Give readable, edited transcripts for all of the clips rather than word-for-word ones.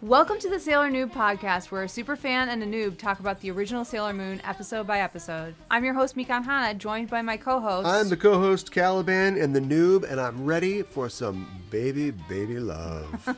Welcome to the Sailor Noob podcast, where a superfan and a noob talk about the original Sailor Moon episode by episode. I'm your host, Mikan Hana, joined by my co-host. I'm the co-host, Caliban, and the noob, and I'm ready for some baby love.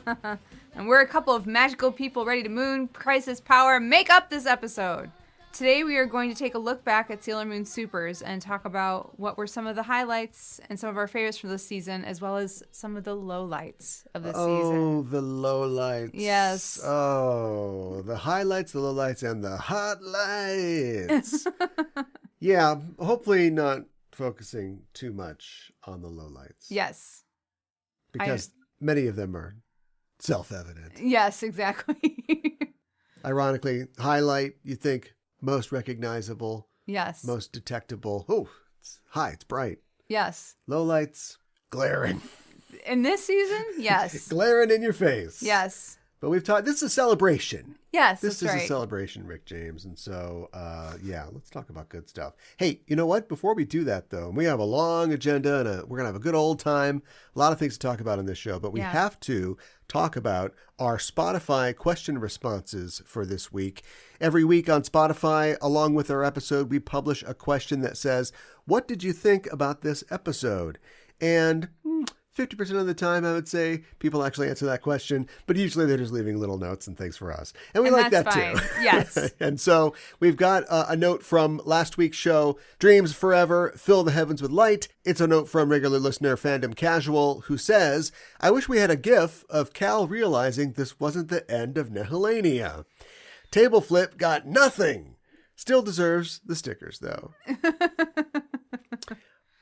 And we're a couple of magical people ready to moon, crisis, power, make up this episode. Today we are going to take a look back at Sailor Moon SuperS and talk about what were some of the highlights and some of our favorites from this season, as well as some of the lowlights of this season. Oh, the lowlights. Yes. Oh, the highlights, the lowlights, and the hot lights. Yeah, hopefully not focusing too much on the lowlights. Yes. Because many of them are self-evident. Yes, exactly. Ironically, highlight, you think, most recognizable. Yes. Most detectable. Oh, it's bright. Yes. Lowlights, glaring. In this season, yes. Glaring in your face. Yes. But we've talked, this is a celebration. Yes, this that's is right. a celebration, Rick James. And so, yeah, let's talk about good stuff. Hey, you know what? Before we do that, though, we have a long agenda and we're going to have a good old time. A lot of things to talk about in this show, but we have to talk about our Spotify question responses for this week. Every week on Spotify, along with our episode, we publish a question that says, what did you think about this episode? And 50% of the time, I would say people actually answer that question, but usually they're just leaving little notes and things for us. And we like that fine. too. Yes. And so we've got a note from last week's show, Dreams Forever, Fill the Heavens with Light. It's a note from regular listener Fandom Casual, who says, I wish we had a gif of Cal realizing this wasn't the end of Nihilania. Table Flip got nothing. Still deserves the stickers, though.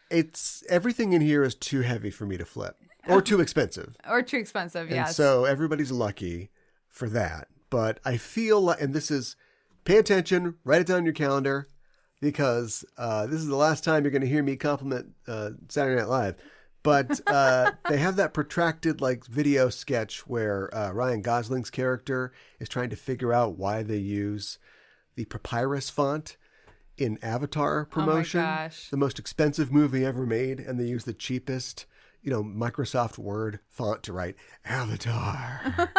It's everything in here is too heavy for me to flip, or too expensive. Or too expensive, yes. And so everybody's lucky for that. But I feel like, and this is, pay attention, write it down in your calendar, because this is the last time you're going to hear me compliment Saturday Night Live. But they have that protracted video sketch where Ryan Gosling's character is trying to figure out why they use the papyrus font in Avatar promotion. Oh my gosh. The most expensive movie ever made, and they use the cheapest, Microsoft Word font to write Avatar.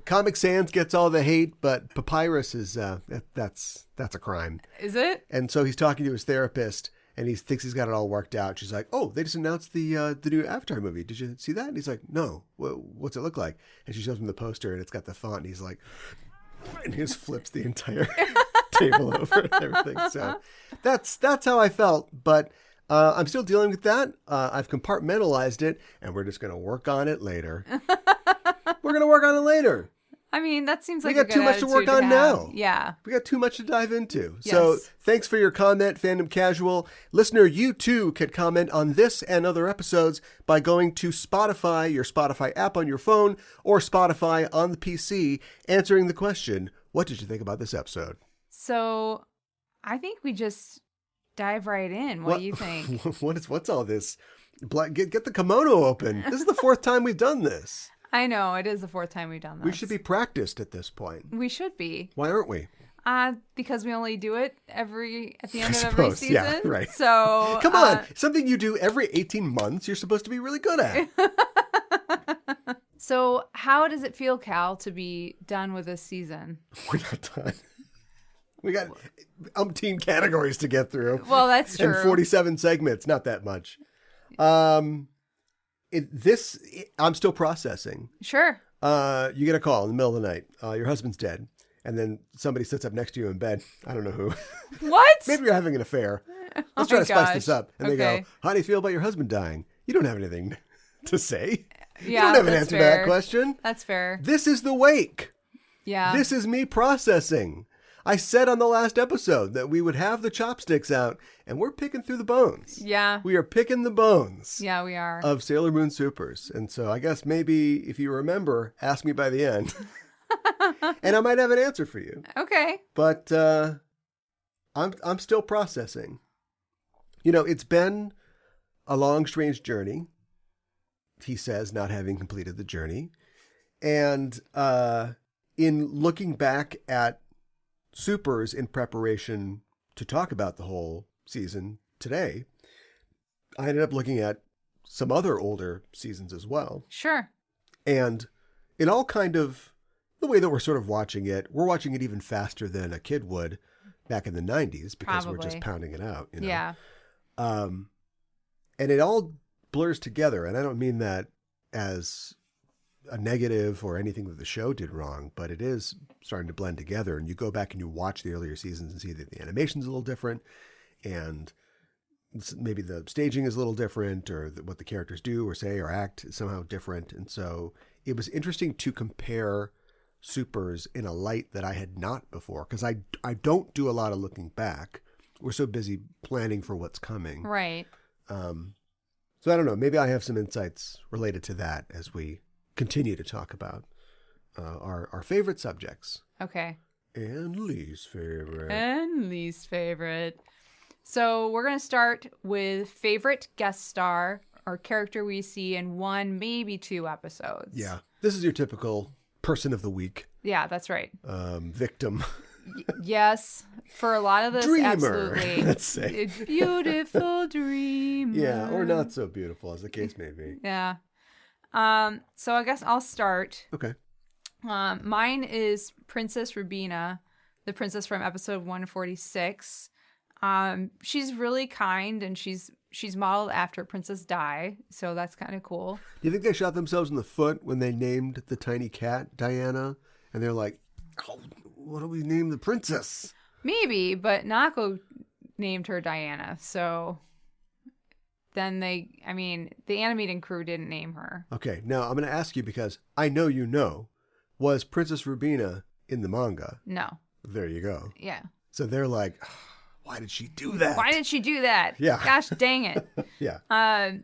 Comic Sans gets all the hate, but papyrus is that's a crime. Is it? And so he's talking to his therapist, and he thinks he's got it all worked out. She's like, "Oh, they just announced the new Avatar movie. Did you see that?" And he's like, "No. What's it look like?" And she shows him the poster, and it's got the font, and he's like, and he just flips the entire table over and everything. So that's how I felt, but I'm still dealing with that. I've compartmentalized it, and we're just going to work on it later. We're going to work on it later. I mean, that seems like we got too much to work on now. Yeah. We got too much to dive into. Yes. So thanks for your comment, Fandom Casual. Listener, you too could comment on this and other episodes by going to Spotify, your Spotify app on your phone, or Spotify on the PC, answering the question, what did you think about this episode? So I think we just dive right in. What do you think? What's all this? Get the kimono open. This is the fourth time we've done this. I know. It is the fourth time we've done this. We should be practiced at this point. We should be. Why aren't we? Because we only do it at the end of every suppose, season. yeah, right. So come on, something you do every 18 months, you're supposed to be really good at. So how does it feel, Cal, to be done with this season? We're not done. We got umpteen categories to get through. Well, that's true. And 47 segments, not that much. I'm still processing. Sure. You get a call in the middle of the night. Your husband's dead. And then somebody sits up next to you in bed. I don't know who. What? Maybe you're having an affair. Let's try to spice this up. And they go, how do you feel about your husband dying? You don't have anything to say. Yeah, you don't have an that's answer to fair. that question. That's fair. This is the wake. Yeah. This is me processing. I said on the last episode that we would have the chopsticks out, and we're picking through the bones. Yeah. We are picking the bones. Yeah, we are. Of Sailor Moon SuperS. And so I guess maybe if you remember, ask me by the end. And I might have an answer for you. Okay. But I'm still processing. It's been a long, strange journey, he says, not having completed the journey. And in looking back at SuperS in preparation to talk about the whole season today, I ended up looking at some other older seasons as well. Sure. And it all kind of, the way that we're sort of watching it, we're watching it even faster than a kid would back in the 90s because we're just pounding it out. You know? Yeah. And it all blurs together. And I don't mean that as a negative or anything that the show did wrong, but it is starting to blend together. And you go back and you watch the earlier seasons and see that the animation's a little different, and maybe the staging is a little different, or what the characters do or say or act is somehow different. And so it was interesting to compare SuperS in a light that I had not before, because I don't do a lot of looking back. We're so busy planning for what's coming. Right. So I don't know. Maybe I have some insights related to that as we continue to talk about our favorite subjects. Okay. And least favorite. And least favorite. So we're going to start with favorite guest star or character we see in one, maybe two episodes. Yeah. This is your typical person of the week. Yeah, that's right. Victim. Yes. For a lot of this, Dreamer, absolutely. let's say. Beautiful dreamer. Yeah, or not so beautiful, as the case may be. Yeah. So I guess I'll start. Okay. Mine is Princess Rubina, the princess from episode 146. She's really kind, and she's modeled after Princess Di, so that's kind of cool. Do you think they shot themselves in the foot when they named the tiny cat Diana? And they're like, oh, what do we name the princess? Maybe, but Nako named her Diana, so then the animating crew didn't name her. Okay, now I'm going to ask you, because I know you know, was Princess Rubina in the manga? No. There you go. Yeah. So they're like, why did she do that? Why did she do that? Yeah. Gosh dang it. Yeah.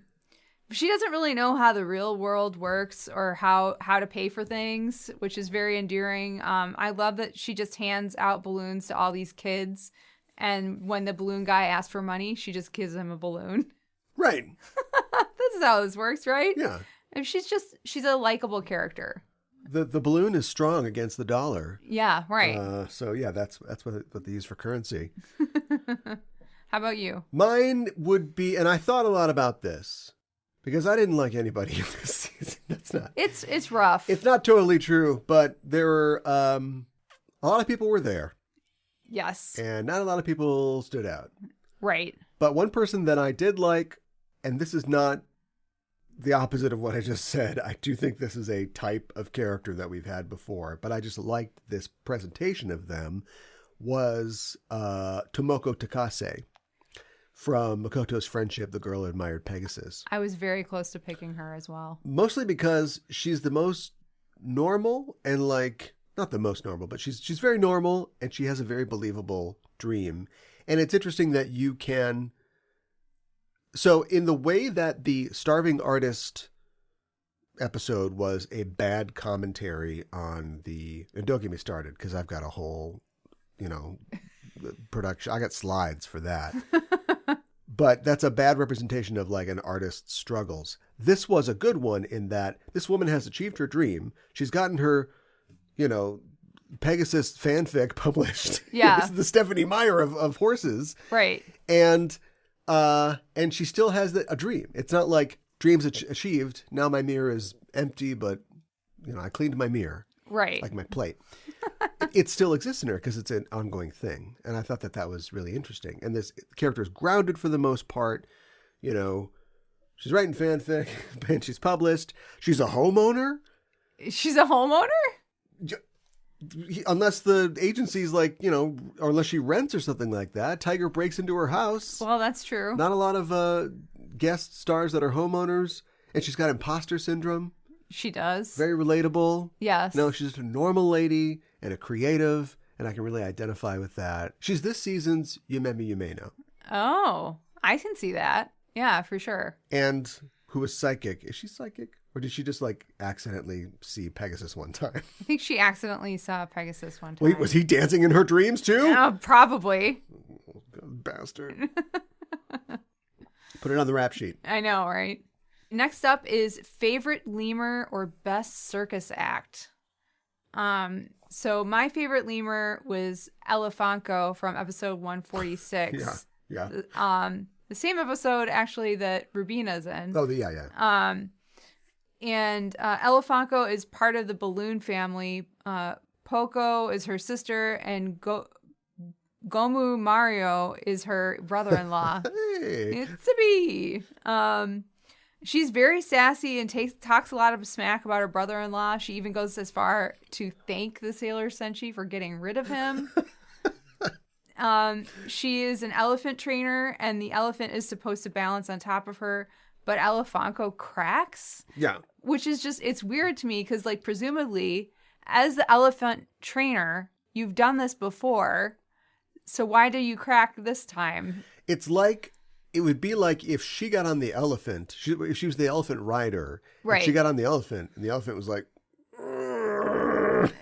She doesn't really know how the real world works or how to pay for things, which is very endearing. I love that she just hands out balloons to all these kids, and when the balloon guy asks for money, she just gives him a balloon. Right. This is how this works, right? Yeah. And she's a likable character. The balloon is strong against the dollar. Yeah, right. So yeah, that's what they use for currency. How about you? Mine would be, and I thought a lot about this, because I didn't like anybody in this season. That's not. It's rough. It's not totally true, but there were a lot of people were there. Yes. And not a lot of people stood out. Right. But one person that I did like, and this is not the opposite of what I just said. I do think this is a type of character that we've had before, but I just liked this presentation of them, was Tomoko Takase from Makoto's Friendship, the girl who admired Pegasus. I was very close to picking her as well. Mostly because she's the most normal, and not the most normal, but she's very normal, and she has a very believable dream. And it's interesting that you can... So in the way that the Starving Artist episode was a bad commentary on the... And don't get me started, because I've got a whole, production. I got slides for that. But that's a bad representation of an artist's struggles. This was a good one in that this woman has achieved her dream. She's gotten her, Pegasus fanfic published. Yeah. This is the Stephanie Meier of horses. Right. And she still has a dream. It's not like dreams achieved. Now my mirror is empty, but I cleaned my mirror. Right. Like my plate. It still exists in her because it's an ongoing thing. And I thought that was really interesting. And this character is grounded for the most part. She's writing fanfic and she's published. She's a homeowner. She's a homeowner? Unless the agency's or unless she rents or something like that. Tiger breaks into her house. Well, that's true. Not a lot of guest stars that are homeowners. And she's got imposter syndrome. She does. Very relatable. Yes. No, she's just a normal lady and a creative, and I can really identify with that. She's this season's Yumemi Yumeno. Oh, I can see that. Yeah, for sure. And who is psychic. Is she psychic? Or did she just accidentally see Pegasus one time? I think she accidentally saw Pegasus one time. Wait, was he dancing in her dreams too? Probably. Bastard. Put it on the rap sheet. I know, right? Next up is favorite lemur or best circus act. So my favorite lemur was Elefanco from episode 146. Yeah. The same episode actually that Rubina's in. Oh, yeah. And Elefanco is part of the balloon family. Poco is her sister, and Gomu Mario is her brother-in-law. Hey. It's a bee. She's very sassy and talks a lot of smack about her brother-in-law. She even goes as far to thank the Sailor Senshi for getting rid of him. She is an elephant trainer, and the elephant is supposed to balance on top of her, but Elefanco cracks. Yeah. Which is just, it's weird to me because, like, presumably, as the elephant trainer, you've done this before, so why do you crack this time? It's like, it would be like if she got on the elephant, if she was the elephant rider, right? She got on the elephant, and the elephant was like,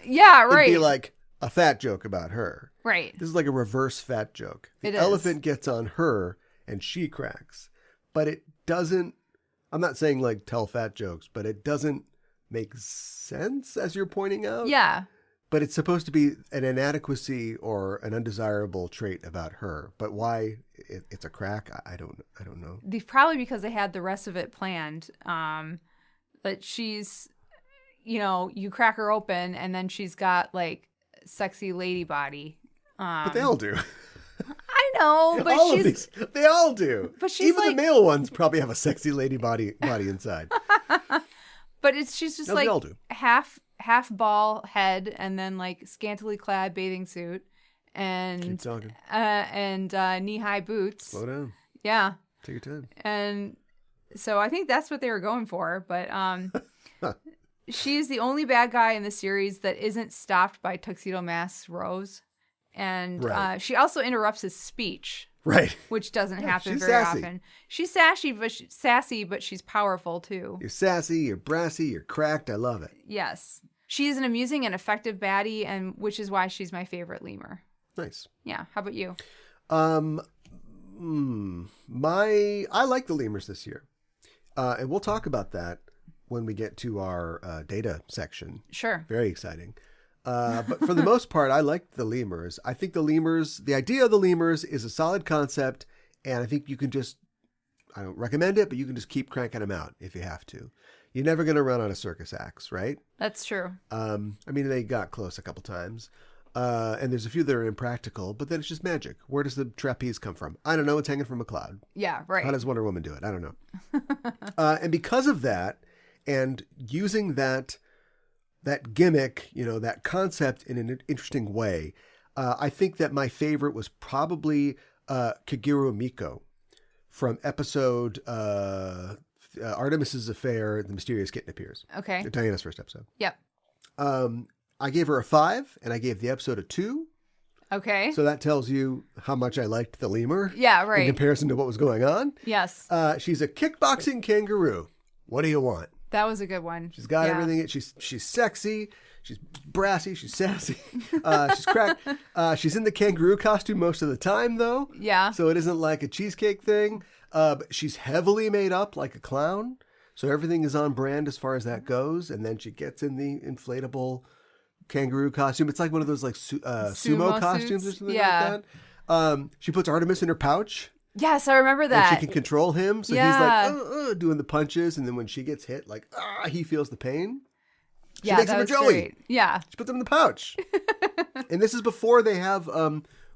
yeah, right. It'd be like a fat joke about her. Right. This is like a reverse fat joke. The elephant gets on her, and she cracks. But it doesn't, I'm not saying like tell fat jokes, but it doesn't make sense, as you're pointing out. Yeah. But it's supposed to be an inadequacy or an undesirable trait about her. But why it's a crack, I don't know. Probably because they had the rest of it planned. But she's, you crack her open and then she's got like sexy lady body. But they all do. I know, but they all do. But she's even the male ones probably have a sexy lady body inside. But she's just like they all do. half ball head and then like scantily clad bathing suit and keep talking. Knee-high boots. Slow down. Yeah. Take your time. And so I think that's what they were going for, but she's the only bad guy in the series that isn't stopped by Tuxedo Mask's Rose. And right. She also interrupts his speech. Right. Which doesn't happen very sassy. often. She's sassy, but she's powerful too. You're sassy, you're brassy, you're cracked. I love it. Yes. She is an amusing and effective baddie, and which is why she's my favorite lemur. Nice. Yeah. How about you? I like the lemurs this year. And we'll talk about that when we get to our data section. Sure. Very exciting. But for the most part, I like the lemurs. I think the idea of the lemurs is a solid concept, and I think you can I don't recommend it, but you can just keep cranking them out if you have to. You're never going to run out of circus acts, right? That's true. They got close a couple times, and there's a few that are impractical, but then it's just magic. Where does the trapeze come from? I don't know. It's hanging from a cloud. Yeah, right. How does Wonder Woman do it? I don't know. And because of that, and using that gimmick, that concept in an interesting way, I think that my favorite was probably Kagero Miko from episode Artemis's Affair, The Mysterious Kitten Appears. Okay. Diana's first episode. Yep. I gave her a 5, and I gave the episode a 2. Okay. So that tells you how much I liked the lemur. Yeah, right. In comparison to what was going on. Yes. She's a kickboxing kangaroo. What do you want? That was a good one. She's got everything. She's sexy. She's brassy. She's sassy. She's cracked. She's in the kangaroo costume most of the time, though. Yeah. So it isn't like a cheesecake thing. But she's heavily made up like a clown. So everything is on brand as far as that goes. And then she gets in the inflatable kangaroo costume. It's like one of those like sumo costumes or something like that. She puts Artemis in her pouch. Yes, I remember that. And she can control him. So he's like doing the punches. And then when she gets hit, like, he feels the pain. She makes him a Joey. Great. Yeah. She puts him in the pouch. And this is before they have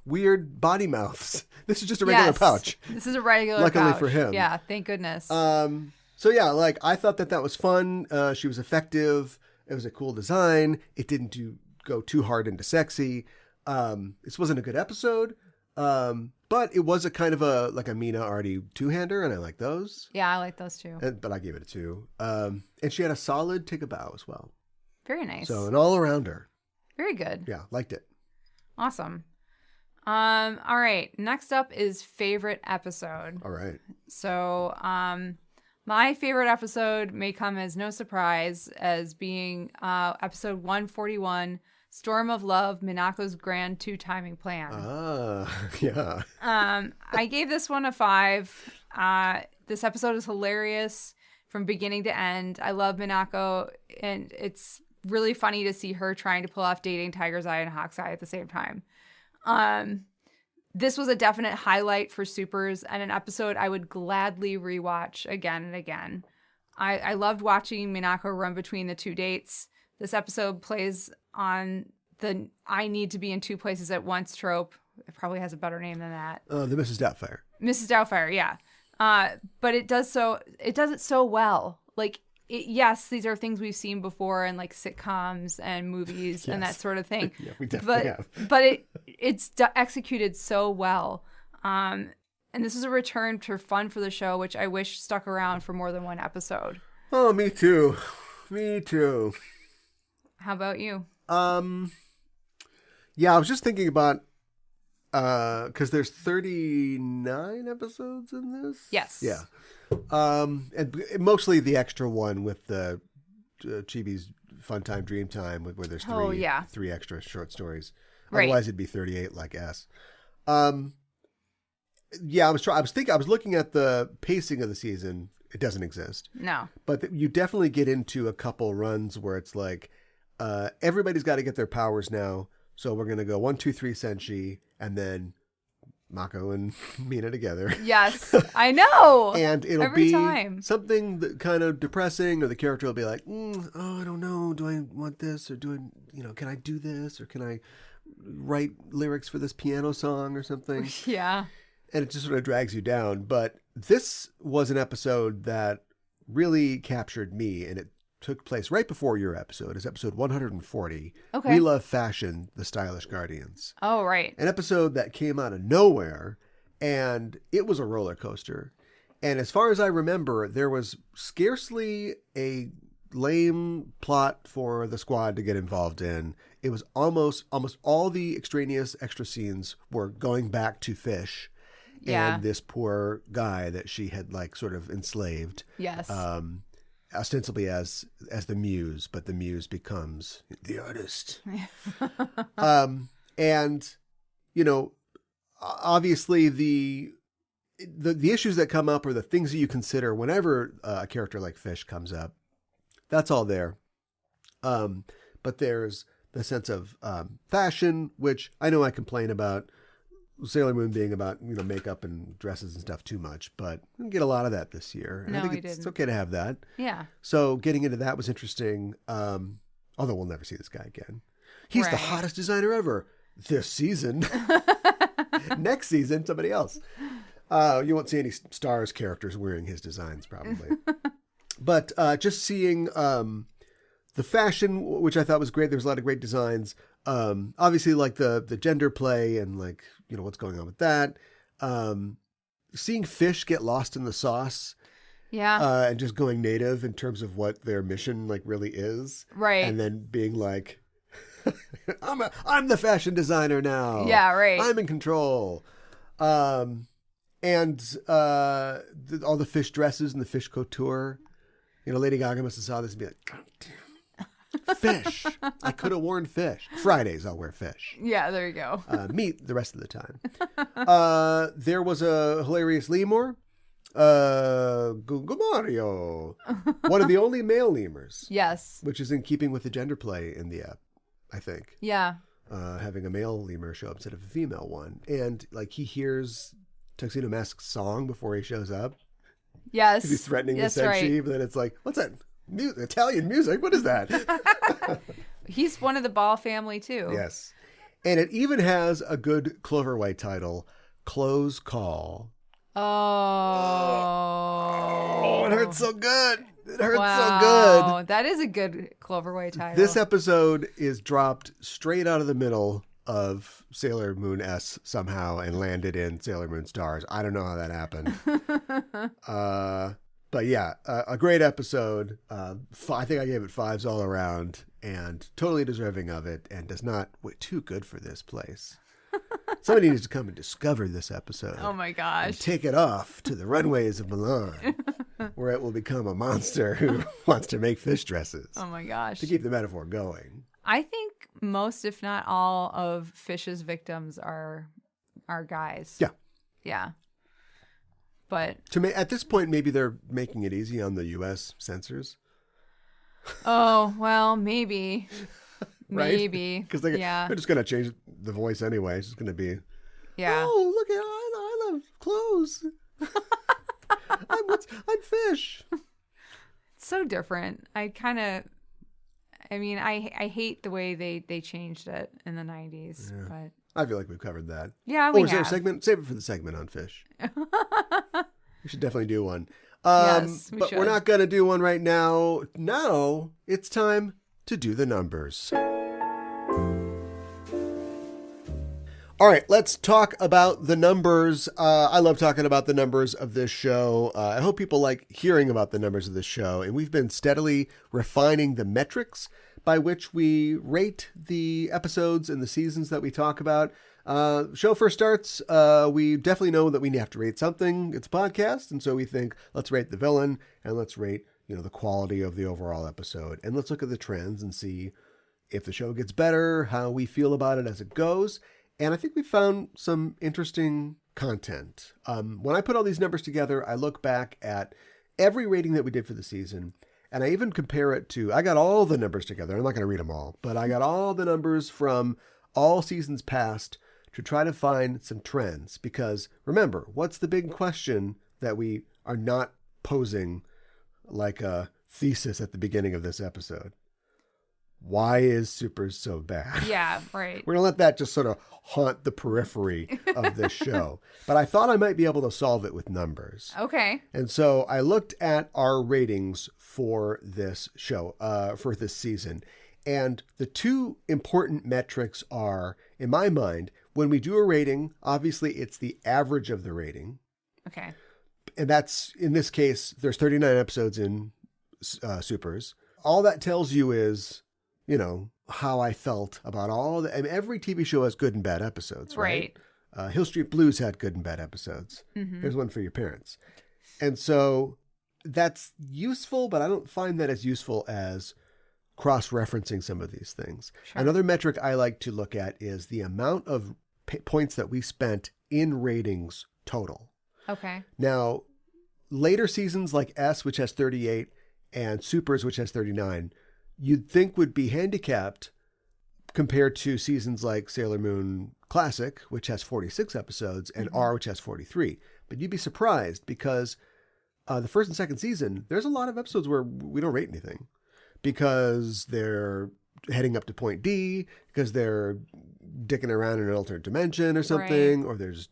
weird body mouths. This is just a regular pouch. This is a regular Luckily pouch. for him. Yeah, thank goodness. So yeah, like I thought that was fun. She was effective. It was a cool design. It didn't go too hard into sexy. This wasn't a good episode. But it was a kind of a Mina Artie two-hander, and I like those. Yeah, I like those too. But I gave it a 2. And she had a solid take a bow as well. Very nice. So an all-arounder. Very good. Yeah, liked it. Awesome. All right. Next up is favorite episode. All right. So, my favorite episode may come as no surprise as being episode 141, Storm of Love, Minako's Grand 2 Timing Plan. Yeah. I gave this one a 5. This episode is hilarious from beginning to end. I love Minako, and it's really funny to see her trying to pull off dating Tiger's Eye and Hawk's Eye at the same time. This was a definite highlight for SuperS and an episode I would gladly rewatch again and again. I loved watching Minako run between the two dates. This episode plays on the I need to be in two places at once trope. It probably has a better name than that. The Mrs. Doubtfire. Mrs. Doubtfire, yeah. But it does it so well. Like, yes, these are things we've seen before in like sitcoms and movies and that sort of thing. Yeah, we definitely have. But it's executed so well. And this is a return to fun for the show, which I wish stuck around for more than one episode. Oh, me too. Me too. How about you? Yeah, I was just thinking about, because there's 39 episodes in this? Yes. Yeah. And mostly the extra one with the Chibi's Fun Time, Dream Time, where there's three extra short stories. Right. Otherwise, it'd be 38 like S. Yeah, I was looking at the pacing of the season. It doesn't exist. No. But you definitely get into a couple runs where it's like, everybody's got to get their powers now. So we're going to go 1, 2, 3 Senshi, and then Mako and Mina together. Yes, I know. And it'll Every be time. something that kind of depressing, or the character will be like, oh, I don't know. Do I want this? Or can I do this? Or can I write lyrics for this piano song or something? Yeah. And it just sort of drags you down. But this was an episode that really captured me, and it took place right before your episode. It's episode 140. Okay. We Love Fashion, The Stylish Guardians. Oh, right. An episode that came out of nowhere, and it was a roller coaster. And as far as I remember, there was scarcely a lame plot for the squad to get involved in. It was almost all the extraneous extra scenes were going back to Fish. Yeah. And this poor guy that she had like sort of enslaved. Yes. Ostensibly as the muse, but the muse becomes the artist. And obviously the issues that come up, or the things that you consider whenever a character like Fish comes up, that's all there. But there's the sense of fashion, which I know I complain about Sailor Moon being about, makeup and dresses and stuff too much, but we get a lot of that this year. And No, I think it's okay to have that. Yeah. So getting into that was interesting. Although we'll never see this guy again. He's the hottest designer ever this season. Next season, somebody else. You won't see any Stars characters wearing his designs probably. But just seeing the fashion, which I thought was great. There was a lot of great designs. Obviously like the gender play and like, what's going on with that. Seeing Fish get lost in the sauce. Yeah. And just going native in terms of what their mission like really is. Right. And then being like, I'm the fashion designer now. Yeah, right. I'm in control. And all the Fish dresses and the Fish couture. Lady Gaga must have saw this and be like, God damn. Fish. I could have worn Fish. Fridays I'll wear Fish. Yeah, there you go. Meat the rest of the time. There was a hilarious lemur. Gumario. One of the only male lemurs. Yes. Which is in keeping with the gender play in the app, I think. Yeah. Having a male lemur show up instead of a female one. And like he hears Tuxedo Mask's song before he shows up. Yes. He's threatening the Senshi, right. but then it's like, what's that? Italian music? What is that? He's one of the Ball family too. Yes. And it even has a good Cloverway title, Close Call. Oh, it hurts so good. It hurts wow. so good. That is a good Cloverway title. This episode is dropped straight out of the middle of Sailor Moon S somehow and landed in Sailor Moon Stars. I don't know how that happened. But yeah, a great episode. I think I gave it 5s all around and totally deserving of it, and does not too good for this place. Somebody needs to come and discover this episode. Oh my gosh. And take it off to the runways of Milan, where it will become a monster who wants to make fish dresses. Oh my gosh. To keep the metaphor going. I think most, if not all, of Fish's victims are guys. Yeah. Yeah. But at this point, maybe they're making it easy on the U.S. censors. Oh, well, maybe. Right? Maybe. Because they're just going to change the voice anyway. It's just going to be, oh, look, I love clothes. I'm fish. It's so different. I hate the way they changed it in the 90s. Yeah. But I feel like we've covered that. Yeah, we have. Is there a segment? Save it for the segment on fish. We should definitely do one. Yes, we but should. We're not going to do one right now. Now it's time to do the numbers. All right, let's talk about the numbers. I love talking about the numbers of this show. I hope people like hearing about the numbers of this show. And we've been steadily refining the metrics by which we rate the episodes and the seasons that we talk about. Show first starts, we definitely know that we have to rate something. It's a podcast, and so we think, let's rate the villain, and let's rate, the quality of the overall episode. And let's look at the trends and see if the show gets better, how we feel about it as it goes. And I think we found some interesting content. When I put all these numbers together, I look back at every rating that we did for the season, and I even compare it to, I got all the numbers together. I'm not going to read them all, but I got all the numbers from all seasons past to try to find some trends. Because remember, what's the big question that we are not posing like a thesis at the beginning of this episode? Why is SuperS so bad? Yeah, right. We're going to let that just sort of haunt the periphery of this show. But I thought I might be able to solve it with numbers. Okay. And so I looked at our ratings for this show, for this season. And the two important metrics are, in my mind, when we do a rating, obviously it's the average of the rating. Okay. And that's, in this case, there's 39 episodes in SuperS. All that tells you is, how I felt about every TV show has good and bad episodes, right? Hill Street Blues had good and bad episodes. Mm-hmm. There's one for your parents. And so that's useful, but I don't find that as useful as cross-referencing some of these things. Sure. Another metric I like to look at is the amount of points that we spent in ratings total. Okay. Now, later seasons like S, which has 38, and SuperS, which has 39, you'd think would be handicapped compared to seasons like Sailor Moon Classic, which has 46 episodes, and mm-hmm. R, which has 43. But you'd be surprised because the first and second season, there's a lot of episodes where we don't rate anything because they're heading up to point D, because they're dicking around in an alternate dimension or something, right. Or there's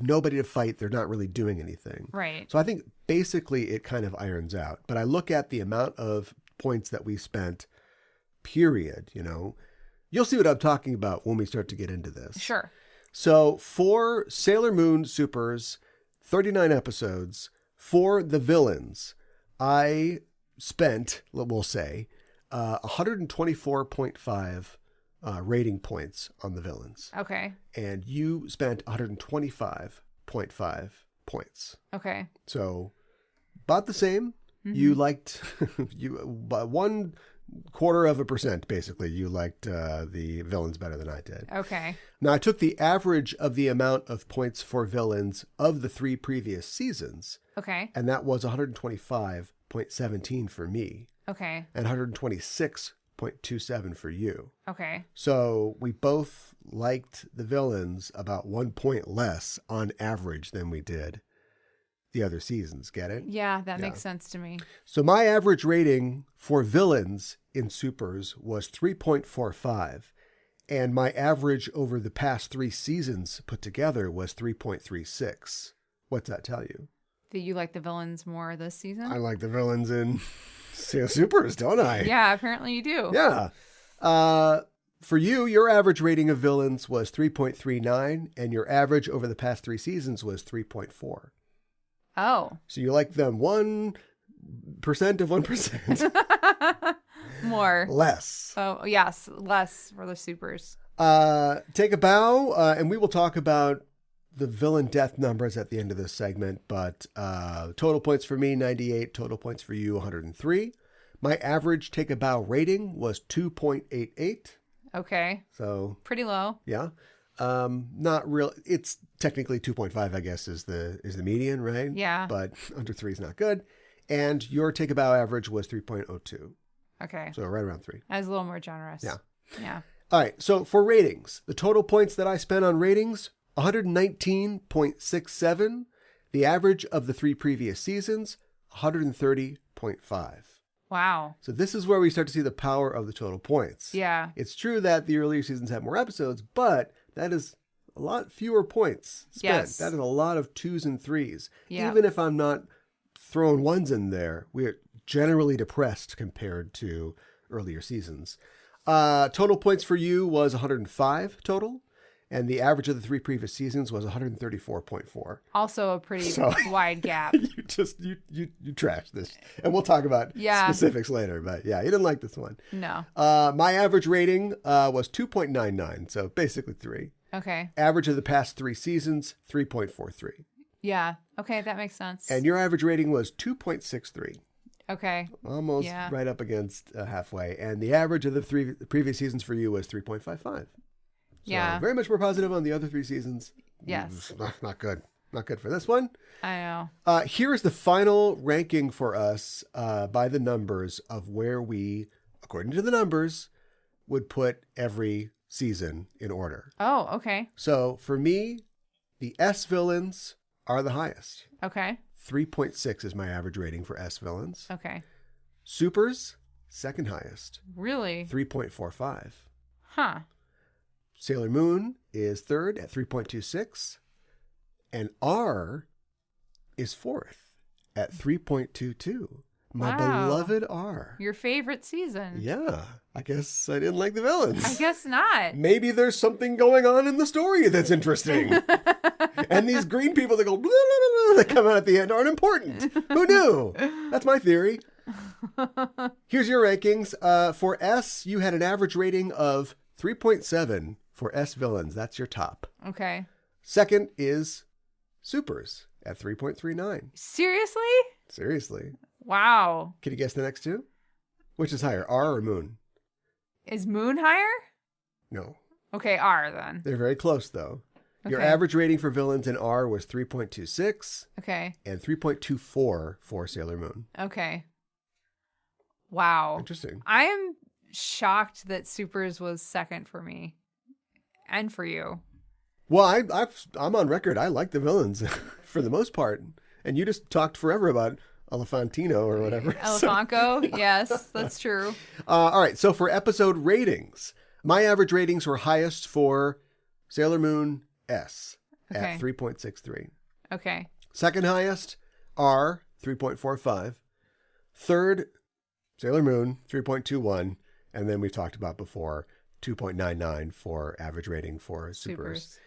nobody to fight. They're not really doing anything. Right. So I think basically it kind of irons out. But I look at the amount of points that we spent, period, You'll see what I'm talking about when we start to get into this. Sure. So for Sailor Moon SuperS, 39 episodes, for the villains, I spent, we'll say, 124.5 rating points on the villains. Okay. And you spent 125.5 points. Okay. So about the same. Mm-hmm. You liked, by 0.25%, basically, you liked the villains better than I did. Okay. Now, I took the average of the amount of points for villains of the 3 previous seasons. Okay. And that was 125.17 for me. Okay. And 126.27 for you. Okay. So we both liked the villains about 1 point less on average than we did the other seasons. Get it? Yeah, that makes sense to me. So my average rating for villains in SuperS was 3.45. And my average over the past 3 seasons put together was 3.36. What's that tell you? That you like the villains more this season? I like the villains in SuperS, don't I? Yeah, apparently you do. Yeah. For you, your average rating of villains was 3.39, and your average over the past 3 seasons was 3.4. Oh. So you like them 1% of 1%. More. Less. Oh, yes. Less for the SuperS. Take a bow, and we will talk about the villain death numbers at the end of this segment. But total points for me, 98. Total points for you, 103. My average take a bow rating was 2.88. Okay. So. Pretty low. Yeah. Not real. It's technically 2.5, I guess, is the median, right? Yeah. But under 3 is not good. And your take a bow average was 3.02. Okay. So right around 3. I was a little more generous. Yeah. Yeah. All right. So for ratings, the total points that I spent on ratings, 119.67. The average of the 3 previous seasons, 130.5. Wow. So this is where we start to see the power of the total points. Yeah. It's true that the earlier seasons have more episodes, but that is a lot fewer points spent. Yes. That is a lot of 2s and 3s. Yeah. Even if I'm not throwing 1s in there, we're generally depressed compared to earlier seasons. Total points for you was 105 total, and the average of the 3 previous seasons was 134.4. Also a pretty wide gap. You trashed this, and we'll talk about specifics later. But yeah, you didn't like this one. No. My average rating was 2.99, so basically 3. Okay. Average of the past 3 seasons, 3.43. Yeah. Okay, that makes sense. And your average rating was 2.63. Okay. Almost right up against halfway. And the average of the previous seasons for you was 3.55. So yeah. very much more positive on the other 3 seasons. Yes. Not good. Not good for this one. I know. Here is the final ranking for us by the numbers of where we, according to the numbers, would put every season in order. Oh, okay. So for me, the S villains are the highest. Okay. 3.6 is my average rating for S villains. Okay. SuperS, second highest. Really? 3.45. Huh. Sailor Moon is third at 3.26. And R is fourth at 3.22. My beloved R. Your favorite season. Yeah. I guess I didn't like the villains. I guess not. Maybe there's something going on in the story that's interesting. And these green people that go blah, blah, blah, blah, that come out at the end aren't important. Who knew? That's my theory. Here's your rankings. For S, you had an average rating of 3.7 for S villains. That's your top. Okay. Second is SuperS at 3.39. Seriously? Seriously. Wow. Can you guess the next two? Which is higher, R or Moon? Is Moon higher? No. Okay, R then. They're very close, though. Your Okay. average rating for villains in R was 3.26 Okay. and 3.24 for Sailor Moon. Okay. Wow. Interesting. I am shocked that SuperS was second for me and for you. Well, I'm on record. I like the villains for the most part. And you just talked forever about Elefantino or whatever. Elefanco? Yes, that's true. All right. So for episode ratings, my average ratings were highest for Sailor Moon S at 3.63. Okay. Second highest, R, 3.45. Third, Sailor Moon, 3.21. And then we talked about before, 2.99 for average rating for SuperS.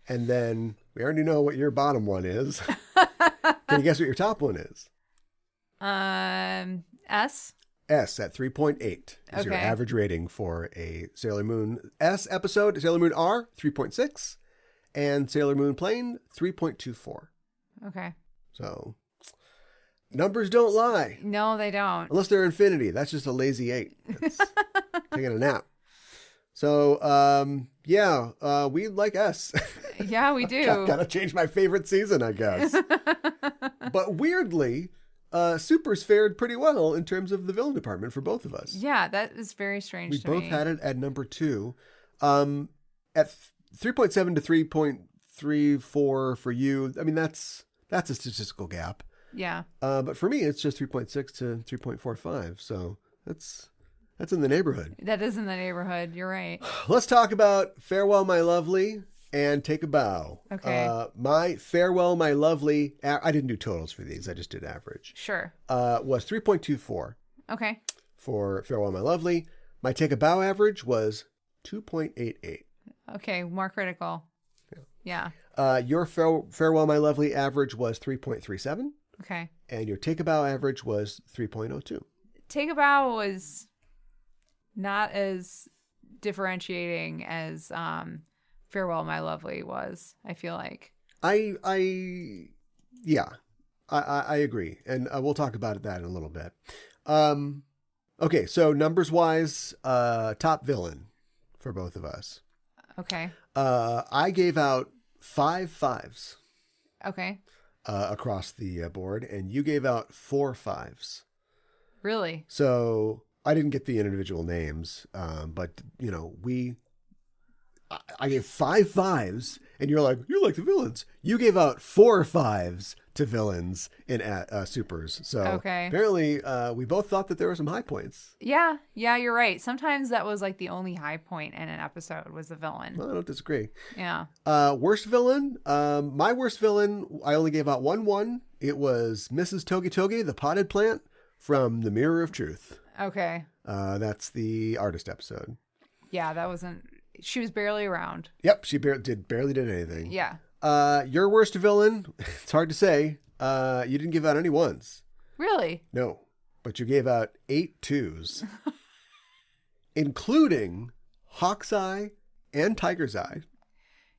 And then we already know what your bottom one is. Can you guess what your top one is? S? S at 3.8 is your average rating for a Sailor Moon S episode. Sailor Moon R, 3.6. And Sailor Moon Plain, 3.24. Okay. So numbers don't lie. No, they don't. Unless they're infinity. That's just a lazy 8. It's taking a nap. So, we like S. Yeah, we do. Gotta change my favorite season, I guess. But weirdly, SuperS fared pretty well in terms of the villain department for both of us. Yeah, that is very strange to me. We both had it at number 2. At 3.7 to 3.34 for you, I mean, that's a statistical gap. Yeah. But for me, it's just 3.6 to 3.45. So that's in the neighborhood. That is in the neighborhood. You're right. Let's talk about Farewell, My Lovely and Take a Bow. Okay. My Farewell, My Lovely, I didn't do totals for these. I just did average. Sure. Was 3.24. Okay. For Farewell, My Lovely. My Take a Bow average was 2.88. Okay. More critical. Yeah. Your Farewell, My Lovely average was 3.37. Okay. And your Take a Bow average was 3.02. Take a Bow was not as differentiating as Farewell, My Lovely was, I feel like. I agree. And we'll talk about that in a little bit. Okay, so numbers-wise, top villain for both of us. Okay. I gave out 5 5s. Okay. Across the board, and you gave out 4 5s. Really? So I didn't get the individual names, but I gave 5 5s, and you're like the villains. You gave out 4 5s to villains in SuperS. So okay. Apparently, we both thought that there were some high points. Yeah, you're right. Sometimes that was like the only high point in an episode was the villain. Well, I don't disagree. Yeah. Worst villain. My worst villain, I only gave out 1. It was Mrs. Togi Togi, the potted plant from The Mirror of Truth. Okay. That's the artist episode. Yeah, that wasn't... She was barely around. Yep, she barely did anything. Yeah. Your worst villain, it's hard to say. You didn't give out any 1s. Really? No, but you gave out 8 2s, including Hawk's Eye and Tiger's Eye.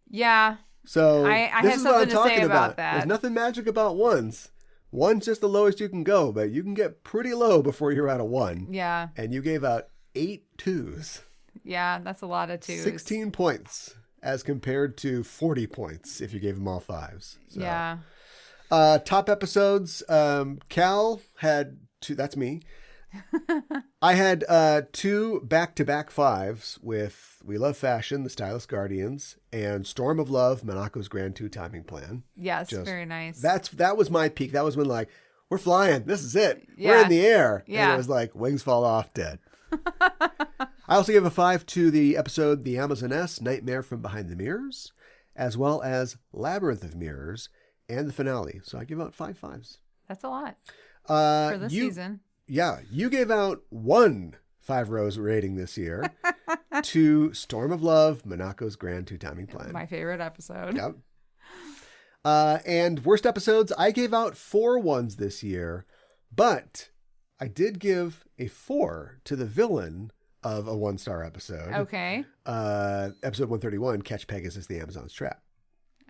Yeah. So I have something to say about that. There's nothing magic about 1s. 1's just the lowest you can go, but you can get pretty low before you're at a 1. Yeah. And you gave out 8 2s. Yeah, that's a lot of 2s. 16 points as compared to 40 points if you gave them all 5s. So. Yeah. Top episodes. Cal had 2. That's me. I had 2 back-to-back 5s with We Love Fashion, The Stylist Guardians, and Storm of Love, Monaco's Grand 2 Timing Plan. Yes, very nice. That was my peak. That was when we're flying. This is it. Yeah. We're in the air. Yeah. And it was wings fall off, dead. I also gave a 5 to the episode The Amazoness, Nightmare from Behind the Mirrors, as well as Labyrinth of Mirrors and the finale. So I give out 5 5s. That's a lot for this season. Yeah, you gave out 1 5-rose rating this year to Storm of Love, Monaco's Grand 2 Timing Plan. My favorite episode. Yep. And worst episodes, I gave out 4 1s this year, but I did give a 4 to the villain of a 1-star episode. Okay. Episode 131, Catch Pegasus, the Amazon's Trap.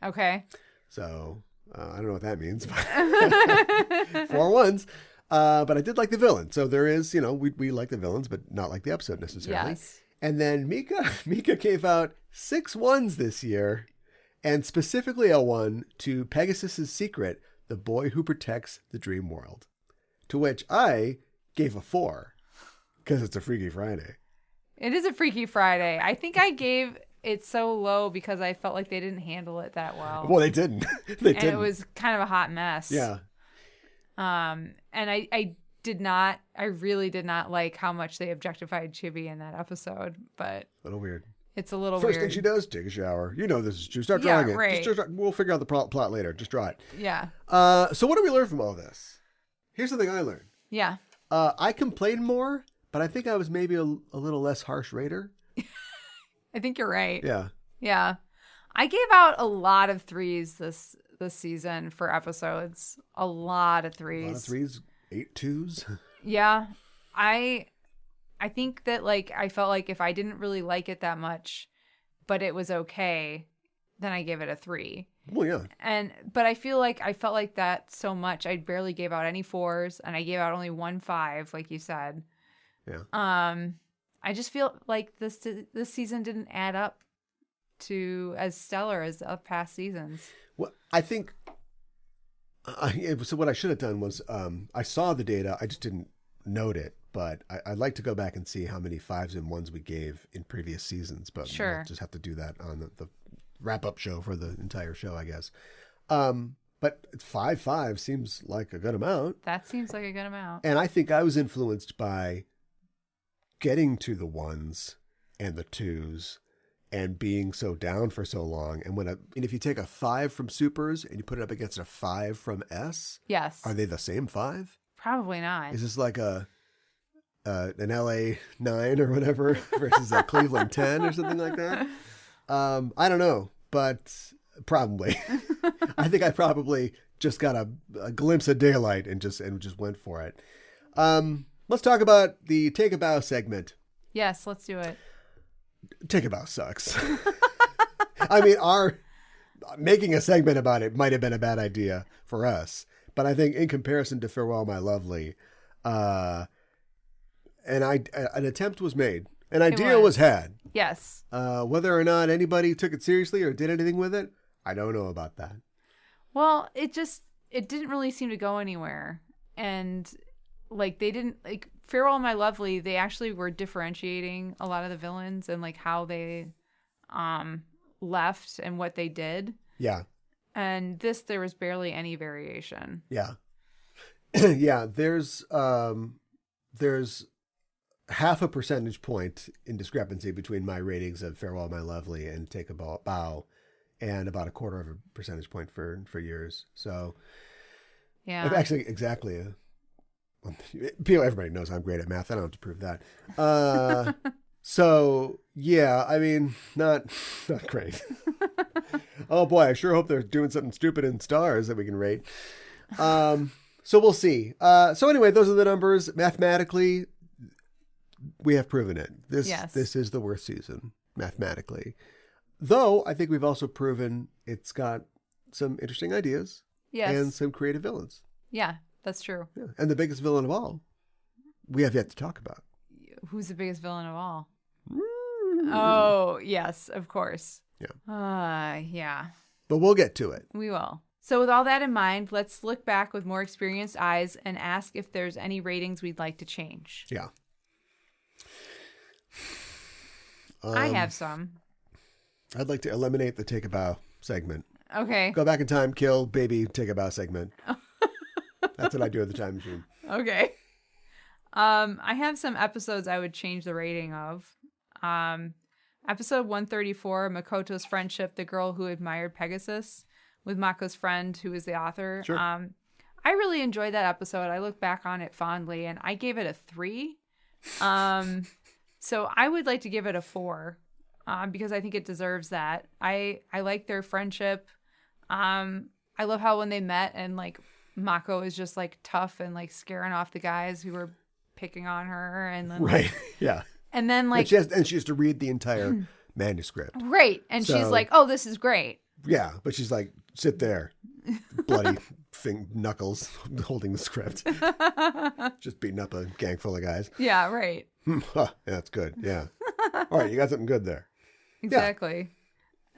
Okay. So I don't know what that means, but 4 1s. But I did like the villain. So there is, we like the villains, but not like the episode necessarily. Yes. And then Mika gave out 6 1s this year, and specifically a 1 to Pegasus's Secret, the boy who protects the dream world, to which I gave a 4 because it's a Freaky Friday. It is a Freaky Friday. I think I gave it so low because I felt like they didn't handle it that well. Well, they didn't. It was kind of a hot mess. Yeah. And I really did not like how much they objectified Chibi in that episode, but A little weird. it's a little First weird. thing she does, take a shower. You know this is true. Start drawing it. Right. We'll figure out the plot later. Just draw it. Yeah. So what do we learn from all this? Here's something I learned. Yeah. I complained more, but I think I was maybe a little less harsh rater. I think you're right. Yeah. Yeah. I gave out a lot of 3s this season for episodes. A lot of 3s. A lot of 3s, 8 2s. Yeah. I think that I felt like if I didn't really like it that much, but it was okay, then I gave it a 3. Well, yeah. But I felt like that so much. I barely gave out any 4s, and I gave out only 1 5, like you said. Yeah. I just feel like this season didn't add up to as stellar as the past seasons. Well, I think. So what I should have done was I saw the data. I just didn't note it. But I'd like to go back and see how many 5s and 1s we gave in previous seasons. But sure. We'll just have to do that on the wrap-up show for the entire show, I guess. But 5 5 seems like a good amount. That seems like a good amount. And I think I was influenced by getting to the 1s and the 2s and being so down for so long. And if you take a 5 from SuperS and you put it up against a 5 from S, yes, are they the same 5? Probably not. Is this like an LA 9 or whatever versus a Cleveland 10 or something like that? I don't know, but probably. I think I probably just got a glimpse of daylight and just went for it. Let's talk about the Take a Bow segment. Yes, let's do it. Take a Bow sucks. I mean, our making a segment about it might have been a bad idea for us, but I think in comparison to Farewell My Lovely, an attempt was made. An idea was had. Yes. Whether or not anybody took it seriously or did anything with it, I don't know about that. Well, it didn't really seem to go anywhere. And like they didn't like Farewell My Lovely, they actually were differentiating a lot of the villains and like how they left and what they did. Yeah. And there was barely any variation. Yeah. Yeah, there's half a percentage point in discrepancy between my ratings of Farewell My Lovely and Take a Bow, and about a quarter of a percentage point for yours. So yeah, actually exactly. Everybody knows I'm great at math. I don't have to prove that. So yeah, I mean, not great. Oh boy, I sure hope they're doing something stupid in stars that we can rate. So we'll see. So anyway, those are the numbers. Mathematically, we have proven it. This is the worst season, mathematically. Though, I think we've also proven it's got some interesting ideas. Yes. And some creative villains. Yeah, that's true. Yeah. And the biggest villain of all, we have yet to talk about. Who's the biggest villain of all? Oh, yes, of course. Yeah. Yeah. But we'll get to it. We will. So with all that in mind, let's look back with more experienced eyes and ask if there's any ratings we'd like to change. Yeah. I have some. I'd like to eliminate the Take a Bow segment. Okay. Go back in time, kill baby Take a Bow segment. That's what I do at the time machine. Okay. I have some episodes I would change the rating of. Episode 134, Makoto's friendship, the girl who admired Pegasus, with Mako's friend, who is the author. Sure. I really enjoyed that episode. I look back on it fondly, and I gave it a 3. So I would like to give it a 4, because I think it deserves that. I like their friendship. I love how when they met and like Mako is just like tough and like scaring off the guys who were picking on her, and then right, yeah. And then like she has to read the entire manuscript. Right, and she's like, "Oh, this is great." Yeah, but she's like, "Sit there, bloody knuckles, holding the script, just beating up a gang full of guys." Yeah, right. Yeah, that's good. Yeah. All right, you got something good there. Exactly.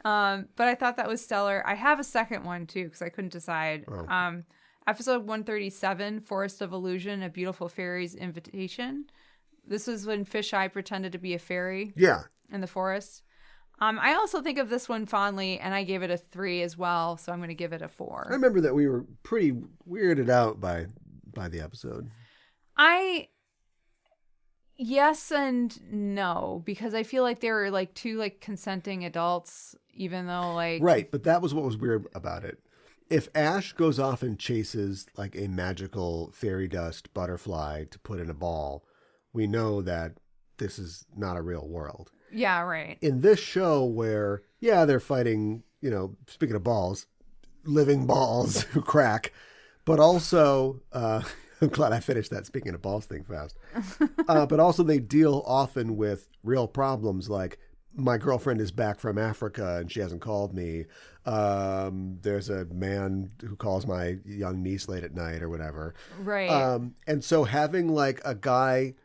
Yeah. But I thought that was stellar. I have a second one too because I couldn't decide. Oh. Episode 137, Forest of Illusion, A Beautiful Fairy's Invitation. This was when Fisheye pretended to be a fairy. Yeah. In the forest. I also think of this one fondly, and I gave it a 3 as well, so I'm going to give it a 4. I remember that we were pretty weirded out by the episode. Yes and no, because I feel like they were like 2 like consenting adults, even though like... Right, but that was what was weird about it. If Ash goes off and chases like a magical fairy dust butterfly to put in a ball, we know that this is not a real world. Yeah, right. In this show where, yeah, they're fighting, speaking of balls, living balls who crack, but also, I'm glad I finished that speaking of balls thing fast, but also they deal often with real problems like, my girlfriend is back from Africa and she hasn't called me. There's a man who calls my young niece late at night or whatever. Right. And so having like a guy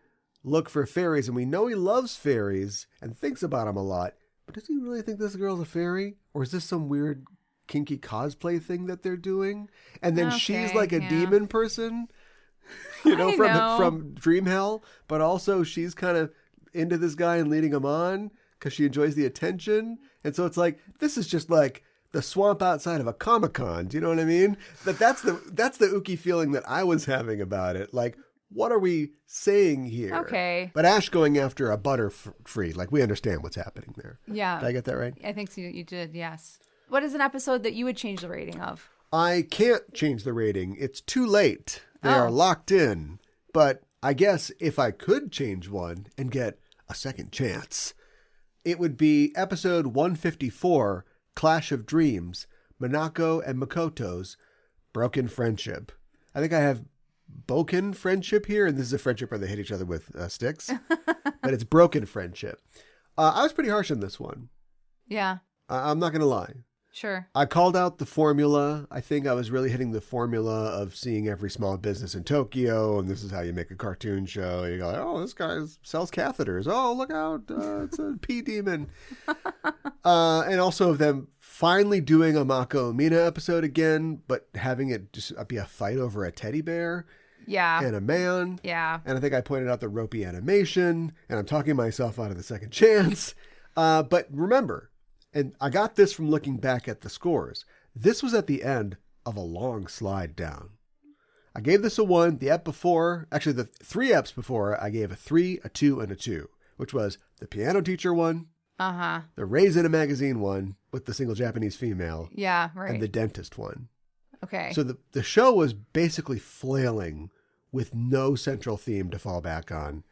look for fairies, and we know he loves fairies and thinks about them a lot, but does he really think this girl's a fairy? Or is this some weird kinky cosplay thing that they're doing? And then she's like a demon person, from Dream Hell, but also she's kind of into this guy and leading him on because she enjoys the attention. And so it's like, this is just like the swamp outside of a Comic-Con. Do you know what I mean? That's the ooky feeling that I was having about it. Like, what are we saying here? Okay. But Ash going after a Butterfree, like we understand what's happening there. Yeah. Did I get that right? I think so. You did, yes. What is an episode that you would change the rating of? I can't change the rating. It's too late. They are locked in. But I guess if I could change one and get a second chance, it would be episode 154, Clash of Dreams, Minako and Makoto's Broken Friendship. I think I have boken friendship here, and this is a friendship where they hit each other with sticks, but it's broken friendship. I was pretty harsh on this one. Yeah. I'm not going to lie. Sure. I called out the formula. I think I was really hitting the formula of seeing every small business in Tokyo, and this is how you make a cartoon show. You go, like, oh, this guy sells catheters. Oh, look out. It's a pea demon. And also of them finally doing a Mako Mina episode again, but having it just be a fight over a teddy bear. Yeah. And a man. Yeah. And I think I pointed out the ropey animation, and I'm talking myself out of the second chance. But remember, and I got this from looking back at the scores, this was at the end of a long slide down. I gave this a 1. The ep before, actually the 3 eps before, I gave a 3, a 2, and a 2, which was the piano teacher one, the Raise in a Magazine one with the single Japanese female, and the dentist one. Okay. So the show was basically flailing with no central theme to fall back on.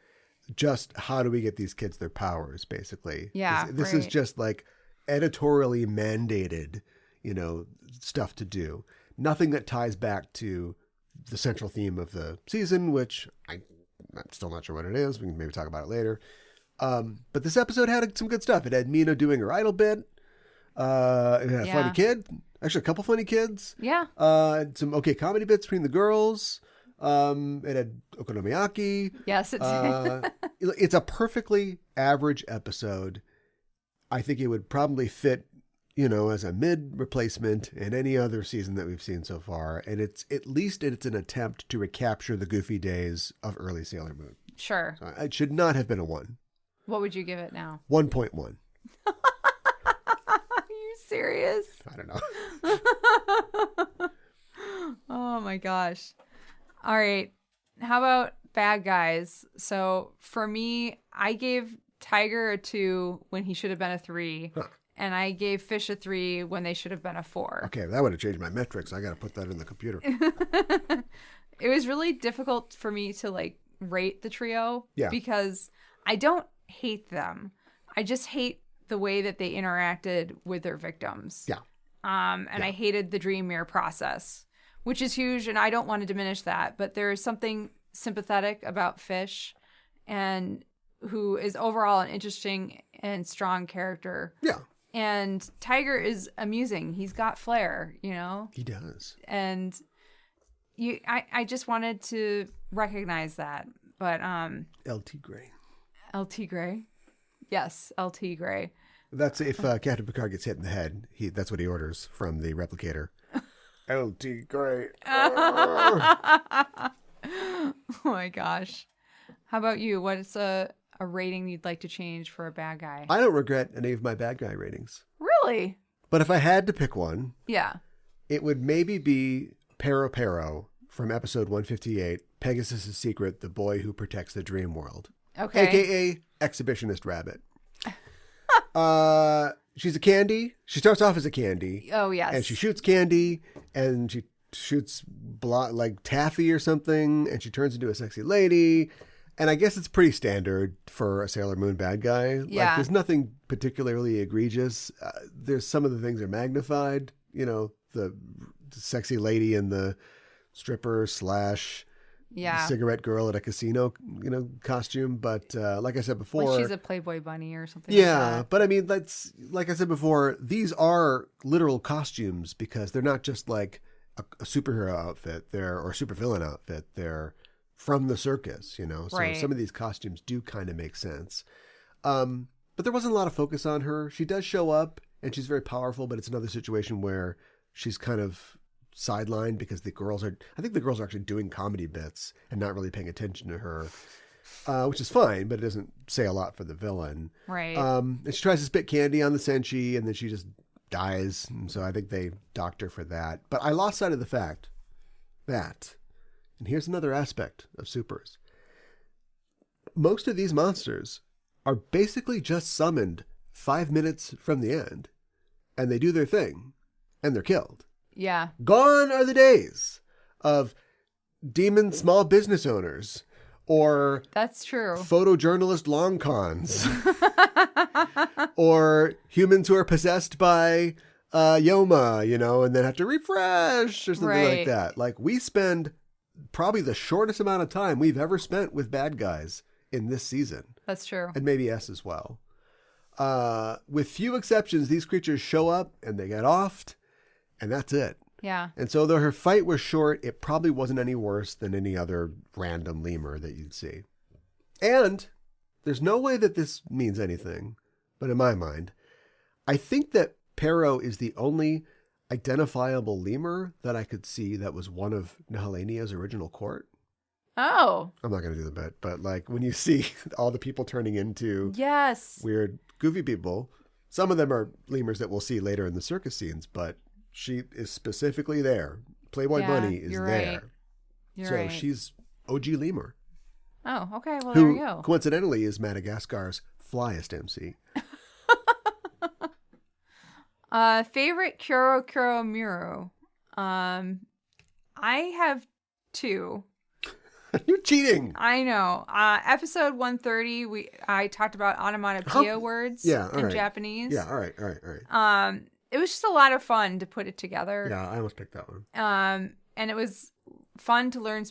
Just how do we get these kids their powers, basically. Yeah. This is just like editorially mandated, stuff to do. Nothing that ties back to the central theme of the season, which I'm still not sure what it is. We can maybe talk about it later. But this episode had some good stuff. It had Mina doing her idol bit. It had a funny kid. Actually, a couple funny kids. Yeah. Some okay comedy bits between the girls. It had okonomiyaki. Yes, it did. It's a perfectly average episode. I think it would probably fit, as a mid replacement in any other season that we've seen so far. And it's at least it's an attempt to recapture the goofy days of early Sailor Moon. Sure. So it should not have been a 1. What would you give it now? 1.1. Are you serious? I don't know. Oh my gosh. All right. How about bad guys? So for me, I gave Tiger a 2 when he should have been a 3. And I gave Fish a 3 when they should have been a 4. Okay, that would have changed my metrics. I got to put that in the computer. It was really difficult for me to rate the trio. Yeah. Because I don't hate them. I just hate the way that they interacted with their victims. Yeah. And I hated the dream mirror process, which is huge, and I don't want to diminish that, but there is something sympathetic about Fish, and who is overall an interesting and strong character. Yeah. And Tiger is amusing. He's got flair, He does. And I just wanted to recognize that. But LT Gray. LT Gray? Yes, LT Gray. That's if Captain Picard gets hit in the head. That's what he orders from the replicator. LT Gray. Oh my gosh. How about you? What's a rating you'd like to change for a bad guy? I don't regret any of my bad guy ratings. Really? But if I had to pick one, it would maybe be Pero Pero from episode 158, Pegasus' Secret, the boy who protects the dream world. Okay. AKA Exhibitionist Rabbit. She's a candy. She starts off as a candy. Oh, yes. And she shoots candy, and she shoots like taffy or something, and she turns into a sexy lady. And I guess it's pretty standard for a Sailor Moon bad guy. Yeah. There's nothing particularly egregious. There's some of the things are magnified. The sexy lady and the stripper / cigarette girl at a casino, costume. But like I said before, like she's a Playboy bunny or something. Yeah, like that. but I mean, that's like I said before. These are literal costumes because they're not just like a superhero outfit. Or supervillain outfit. They're from the circus, So right. Some of these costumes do kind of make sense. But there wasn't a lot of focus on her. She does show up and she's very powerful, but it's another situation where she's kind of sidelined because I think the girls are actually doing comedy bits and not really paying attention to her, which is fine, but it doesn't say a lot for the villain. Right. And she tries to spit candy on the Senshi and then she just dies. And so I think they docked her for that. But I lost sight of the fact that, and here's another aspect of SuperS, most of these monsters are basically just summoned 5 minutes from the end and they do their thing and they're killed. Yeah. Gone are the days of demon small business owners or that's true. Photojournalist long cons or humans who are possessed by Yoma, and then have to refresh or something like that. Like we spend probably the shortest amount of time we've ever spent with bad guys in this season. That's true. And maybe S as well. with few exceptions, these creatures show up and they get offed, and that's it. Yeah. And so though her fight was short, it probably wasn't any worse than any other random lemur that you'd see. And there's no way that this means anything, but in my mind, I think that Pero is the only identifiable lemur that I could see that was one of Nehelenia's original court. Oh. I'm not going to do the bit, but like when you see all the people turning into yes, weird, goofy people, some of them are lemurs that we'll see later in the circus scenes, but she is specifically there. Playboy Bunny is you're there. right. You're so right. she's OG lemur. Oh, okay. Well, who, there you go. Coincidentally, is Madagascar's flyest MC. Favorite Kuro Muro. I have 2. You're cheating. I know. Episode 130, I talked about onomatopoeia words in Japanese. Yeah, all right. It was just a lot of fun to put it together. Yeah, I almost picked that one. And it was fun to learn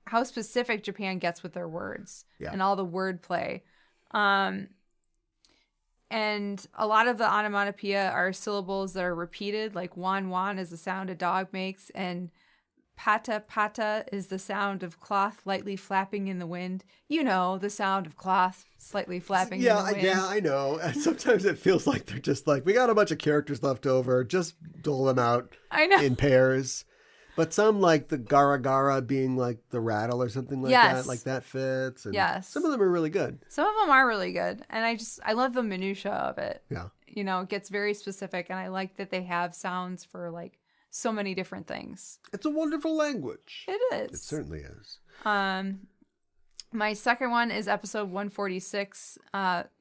how specific Japan gets with their words and all the wordplay. And a lot of the onomatopoeia are syllables that are repeated, like wan wan is the sound a dog makes, and pata pata is the sound of cloth lightly flapping in the wind. You know, the sound of cloth slightly flapping in the wind. Yeah, I know. And sometimes it feels like they're just like, we got a bunch of characters left over, just dole them out in pairs. But some, like the gara gara being like the rattle or something like that, like that fits. And some of them are really good. Some of them are really good. And I love the minutia of it. Yeah. You know, it gets very specific. And I like that they have sounds for like so many different things. It's a wonderful language. It is. It certainly is. My second one is episode 146,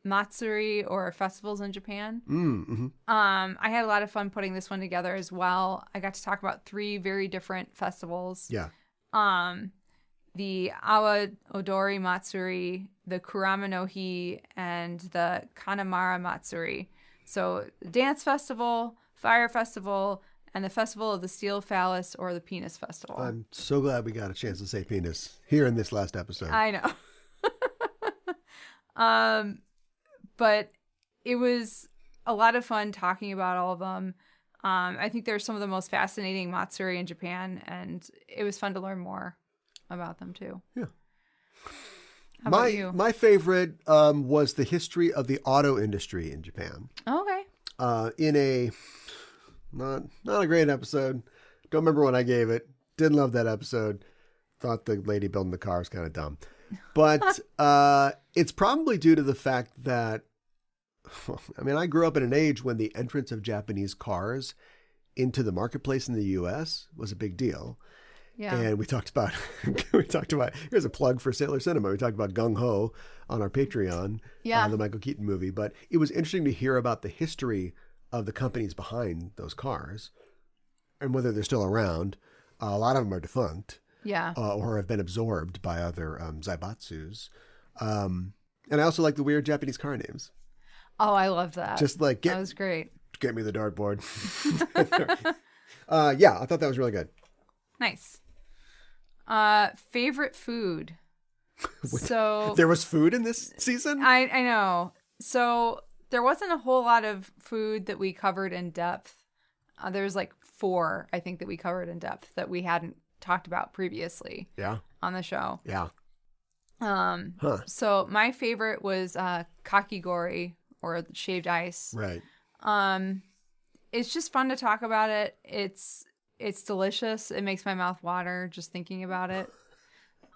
Matsuri, or festivals in Japan. Mm-hmm. I had a lot of fun putting this one together as well. I got to talk about 3 very different festivals. Yeah. The Awa Odori Matsuri, the Kurama no Hi, and the Kanamara Matsuri. So the dance festival, fire festival, and the Festival of the Steel Phallus, or the Penis Festival. I'm so glad we got a chance to say penis here in this last episode. I know. But it was a lot of fun talking about all of them. I think they're some of the most fascinating Matsuri in Japan, and it was fun to learn more about them too. Yeah. How about you? My favorite was the history of the auto industry in Japan. Okay. In a not a great episode. Don't remember when I gave it. Didn't love that episode. Thought the lady building the car was kind of dumb. But it's probably due to the fact that, I mean, I grew up in an age when the entrance of Japanese cars into the marketplace in the U.S. was a big deal. Yeah. And we talked about, here's a plug for Sailor Cinema. We talked about Gung Ho on our Patreon, the Michael Keaton movie. But it was interesting to hear about the history of the companies behind those cars and whether they're still around. A lot of them are defunct. Yeah. Or have been absorbed by other zaibatsus. And I also like the weird Japanese car names. Oh, I love that. Just like, that was great. Get me the dartboard. I thought that was really good. Nice. Favorite food. So there was food in this season? I know. So there wasn't a whole lot of food that we covered in depth. There was like 4, I think, that we covered in depth that we hadn't talked about previously. Yeah. On the show. Yeah. So my favorite was kakigori, or shaved ice. Right. It's just fun to talk about it. It's delicious. It makes my mouth water just thinking about it.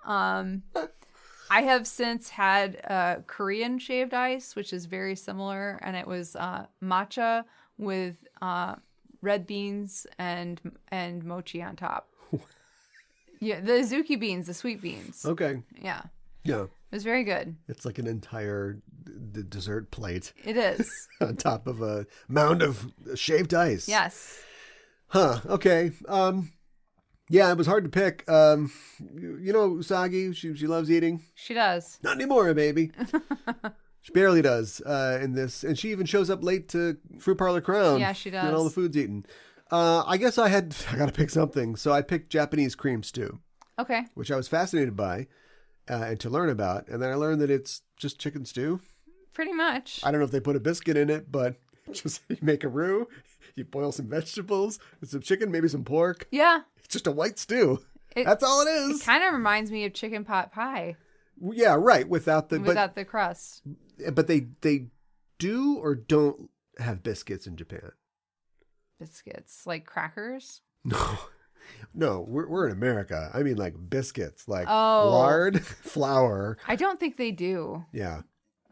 I have since had Korean shaved ice, which is very similar, and it was matcha with red beans and mochi on top. Yeah, the azuki beans, the sweet beans. Okay. Yeah. Yeah. It was very good. It's like an entire dessert plate. It is. On top of a mound of shaved ice. Yes. Huh. Okay. Yeah, it was hard to pick. You know Usagi, she loves eating. She does. Not anymore, baby. She barely does in this. And she even shows up late to Fruit Parlor Crown. Yeah, she does. And all the food's eaten. I guess I got to pick something. So I picked Japanese cream stew. Okay. Which I was fascinated by and to learn about. And then I learned that it's just chicken stew. Pretty much. I don't know if they put a biscuit in it, but just you make a roux, you boil some vegetables, some chicken, maybe some pork. Yeah. It's just a white stew. That's all it is. It kind of reminds me of chicken pot pie. Yeah, right. Without the crust. But they do or don't have biscuits in Japan. Biscuits like crackers? No, we're in America. I mean, like biscuits, like lard, flour. I don't think they do. Yeah.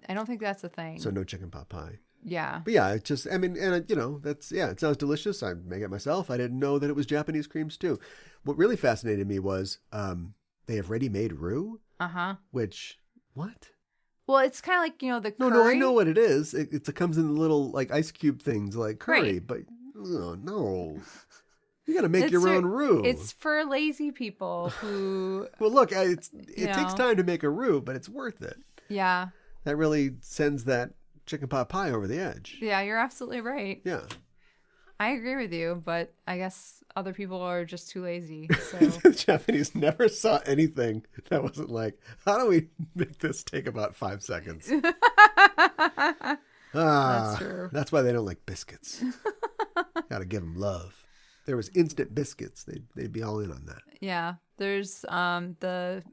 I don't think that's a thing. So no chicken pot pie. Yeah. But yeah, it just, I mean, and it sounds delicious. I make it myself. I didn't know that it was Japanese creams too. What really fascinated me was they have ready-made roux. Uh-huh. Which, what? Well, it's kind of like, the curry. No, I know what it is. It comes in little like ice cube things like curry, right. But no. You got to make your own roux. It's for lazy people who... Well, look, it takes time to make a roux, but it's worth it. Yeah. That really sends that chicken pot pie over the edge. Yeah, you're absolutely right. Yeah. I agree with you, but I guess other people are just too lazy. So. The Japanese never saw anything that wasn't like, how do we make this take about 5 seconds? That's true. That's why they don't like biscuits. Got to give them love. There was instant biscuits. They'd be all in on that. Yeah. There's the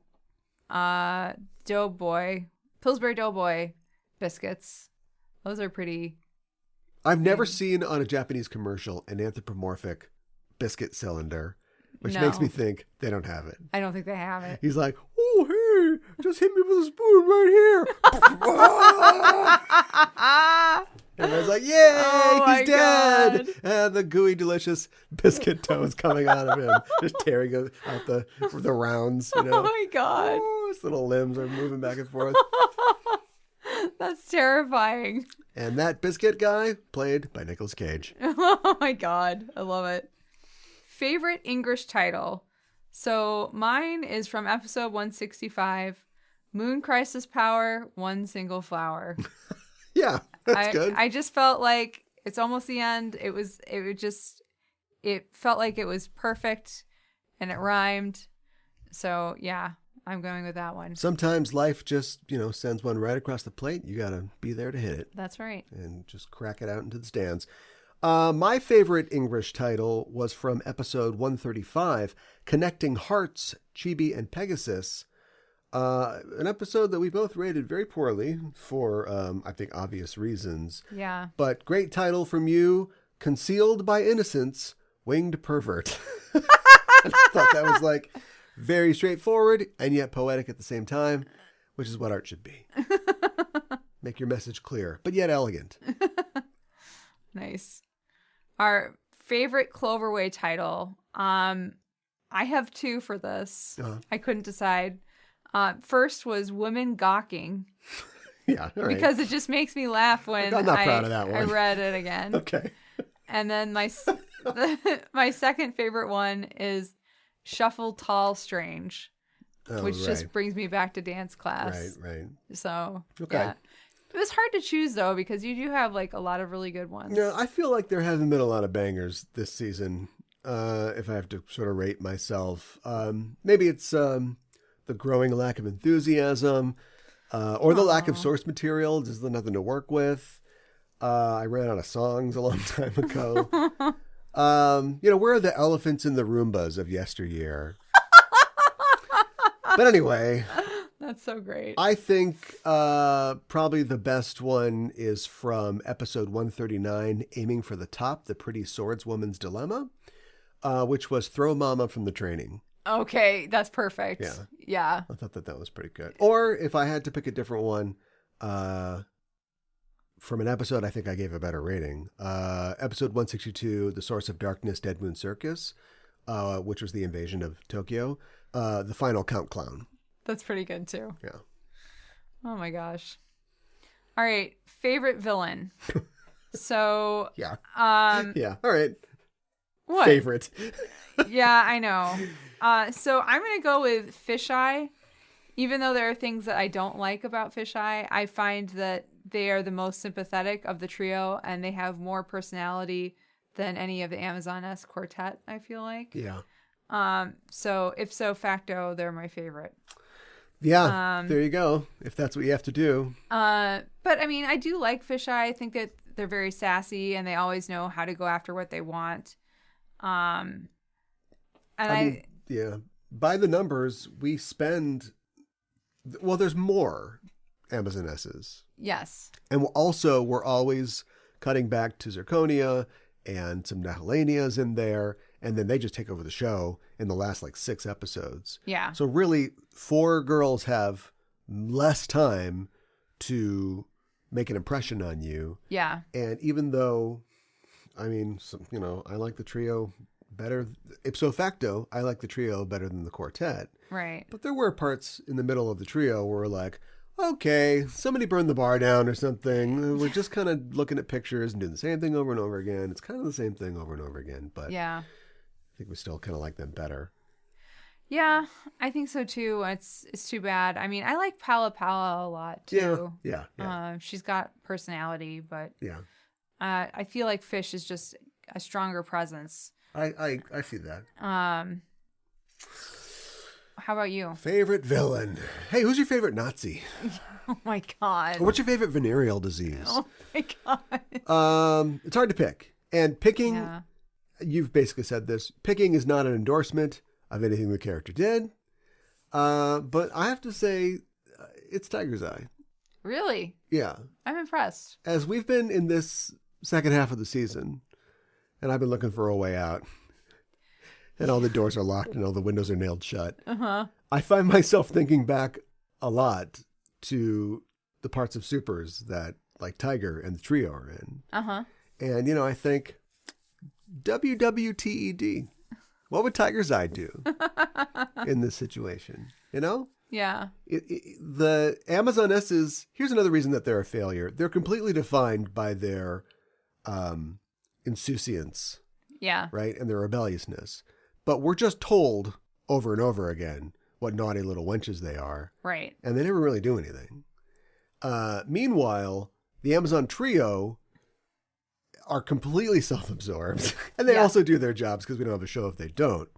Doughboy, Pillsbury Doughboy biscuits. Those are pretty... I've never seen on a Japanese commercial an anthropomorphic biscuit cylinder, which makes me think they don't have it. I don't think they have it. He's like, oh, hey, just hit me with a spoon right here. Everybody's like, yay, he's dead. God. And the gooey, delicious biscuit dough is coming out of him, just tearing out the rounds. Oh, my God. Oh, his little limbs are moving back and forth. That's terrifying. And that biscuit guy played by Nicolas Cage. Oh, my God. I love it. Favorite English title. So mine is from episode 165, Moon Crisis Power, One Single Flower. Yeah, that's good. I just felt like it's almost the end. It felt like it was perfect and it rhymed. So yeah, I'm going with that one. Sometimes life just, sends one right across the plate. You got to be there to hit it. That's right. And just crack it out into the stands. My favorite English title was from episode 135, Connecting Hearts, Chibi and Pegasus. An episode that we both rated very poorly for, I think, obvious reasons. Yeah. But great title from you, Concealed by Innocence, Winged Pervert. And I thought that was like very straightforward and yet poetic at the same time, which is what art should be. Make your message clear, but yet elegant. Nice. Our favorite Cloverway title. I have two for this. Uh-huh. I couldn't decide. First was Women Gawking. Yeah, all right. Because it just makes me laugh when I'm not proud of that one. I read it again. Okay. And then my second favorite one is Shuffle Tall Strange, which just brings me back to dance class. Right. So, okay. Yeah. It was hard to choose, though, because you do have like a lot of really good ones. Yeah, I feel like there hasn't been a lot of bangers this season, if I have to sort of rate myself. Maybe it's the growing lack of enthusiasm or the lack of source material. There's nothing to work with. I ran out of songs a long time ago. Where are the elephants in the Roombas of yesteryear? But anyway... That's so great. I think probably the best one is from episode 139, Aiming for the Top, The Pretty Swordswoman's Dilemma, which was Throw Mama from the Training. Okay, that's perfect. Yeah. I thought that was pretty good. Or if I had to pick a different one from an episode I think I gave a better rating, episode 162, The Source of Darkness, Dead Moon Circus, which was the invasion of Tokyo, the final Count Clown. That's pretty good, too. Yeah. Oh, my gosh. All right. Favorite villain. So. Yeah. Yeah. All right. What? Favorite. Yeah, I know. So I'm going to go with Fisheye. Even though there are things that I don't like about Fisheye, I find that they are the most sympathetic of the trio, and they have more personality than any of the Amazon-esque quartet, I feel like. Yeah. So if so facto, they're my favorite. Yeah, there you go. If that's what you have to do. But I mean, I do like fisheye. I think that they're very sassy and they always know how to go after what they want. And I mean, yeah, by the numbers, we spend. Well, there's more Amazonesses. Yes. And also, we're always cutting back to Zirconia and some Nahalanias in there. And then they just take over the show in the last 6 episodes. Yeah. So really, 4 girls have less time to make an impression on you. Yeah. And even though, I mean, I like the trio better. Ipso facto, I like the trio better than the quartet. Right. But there were parts in the middle of the trio where we're like, okay, somebody burned the bar down or something. We're just kind of looking at pictures and doing the same thing over and over again. It's kind of the same thing over and over again. But yeah. I think we still kind of like them better. Yeah, I think so too. It's too bad. I mean, I like Pala Pala a lot too. Yeah. She's got personality, but yeah, I feel like Fish is just a stronger presence. I see that. How about you? Favorite villain? Hey, who's your favorite Nazi? Oh my god. Or what's your favorite venereal disease? Oh my god. It's hard to pick, and picking. Yeah. You've basically said this. Picking is not an endorsement of anything the character did. But I have to say, it's Tiger's Eye. Really? Yeah. I'm impressed. As we've been in this second half of the season, and I've been looking for a way out, and all the doors are locked and all the windows are nailed shut, I find myself thinking back a lot to the parts of SuperS that, Tiger and the trio are in. And, I think, WWTED. What would Tiger's Eye do in this situation? Yeah. The Amazonesses, here's another reason that they're a failure. They're completely defined by their insouciance. Yeah. Right? And their rebelliousness. But we're just told over and over again what naughty little wenches they are. Right. And they never really do anything. Meanwhile, the Amazon trio are completely self-absorbed. And they also do their jobs because we don't have a show if they don't.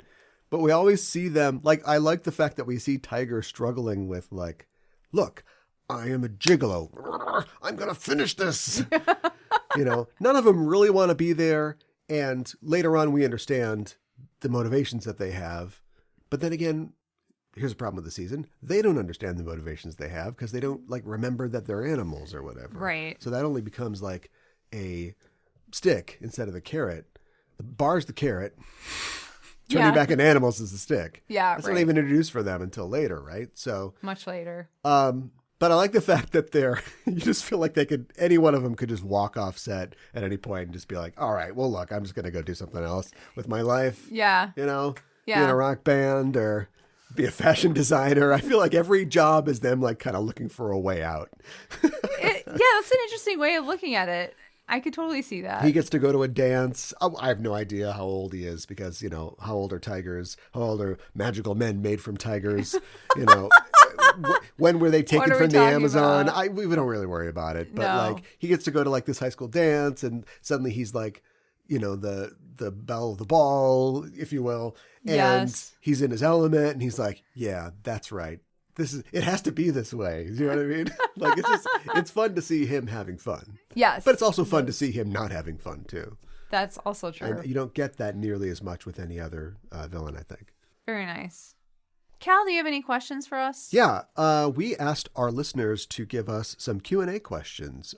But we always see them, I like the fact that we see Tiger struggling with, look, I am a gigolo. I'm going to finish this. None of them really want to be there. And later on, we understand the motivations that they have. But then again, here's a problem with the season. They don't understand the motivations they have because they don't, remember that they're animals or whatever. Right. So that only becomes, a stick instead of the carrot. The bar's the carrot. Turning back into animals is the stick. Yeah, That's not even introduced for them until later, right? So much later. But I like the fact that you just feel like any one of them could just walk off set at any point and just be like, all right, well, look, I'm just going to go do something else with my life. Yeah. Be in a rock band or be a fashion designer. I feel like every job is them kind of looking for a way out. That's an interesting way of looking at it. I could totally see that. He gets to go to a dance. I have no idea how old he is because, how old are tigers? How old are magical men made from tigers? When were they taken from the Amazon? We don't really worry about it. But he gets to go to this high school dance and suddenly he's the belle of the ball, if you will. And he's in his element and he's like, yeah, that's right. It has to be this way. You know what I mean? It's fun to see him having fun. Yes. But it's also fun to see him not having fun too. That's also true. And you don't get that nearly as much with any other villain, I think. Very nice. Cal, do you have any questions for us? Yeah. We asked our listeners to give us some Q&A questions,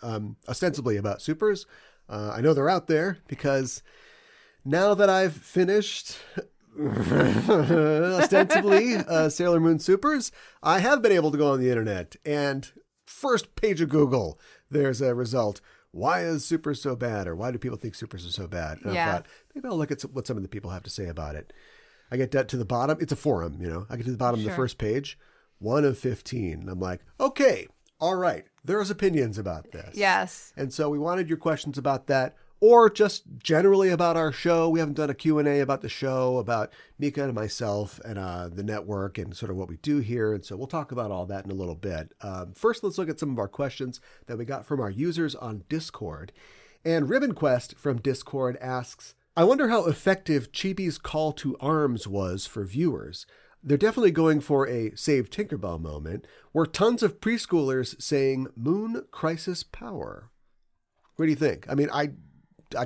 ostensibly about SuperS. I know they're out there because now that I've finished ostensibly Sailor Moon SuperS, I have been able to go on the internet and first page of Google, there's a result. Why is SuperS so bad? Or why do people think SuperS is so bad? And I thought, maybe I'll look at what some of the people have to say about it. I get to the bottom. It's a forum, I get to the bottom of the first page, 1 of 15. I'm like, okay, all right. There's opinions about this. Yes. And so we wanted your questions about that. Or just generally about our show. We haven't done a Q&A about the show, about Mika and myself and the network and sort of what we do here. And so we'll talk about all that in a little bit. First, let's look at some of our questions that we got from our users on Discord. And Ribbon Quest from Discord asks, I wonder how effective Chibi's call to arms was for viewers. they're definitely going for a Save Tinkerbell moment, where tons of preschoolers saying Moon Crisis Power. What do you think? I mean, I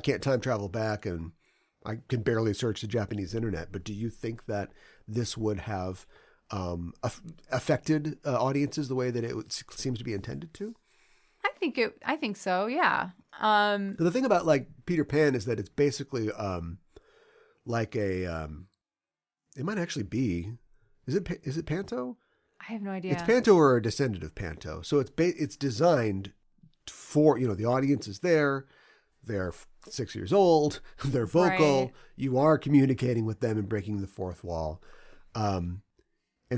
can't time travel back, and I can barely search the Japanese internet, but do you think that this would have affected audiences the way that it seems to be intended to? I think so. Yeah. The thing about like Peter Pan is that it's basically like a it might actually be is it Panto? I have no idea. It's Panto or a descendant of Panto. So it's designed for, the audience is there. They're 6 years old. They're vocal. Right. You are communicating with them and breaking the fourth wall. And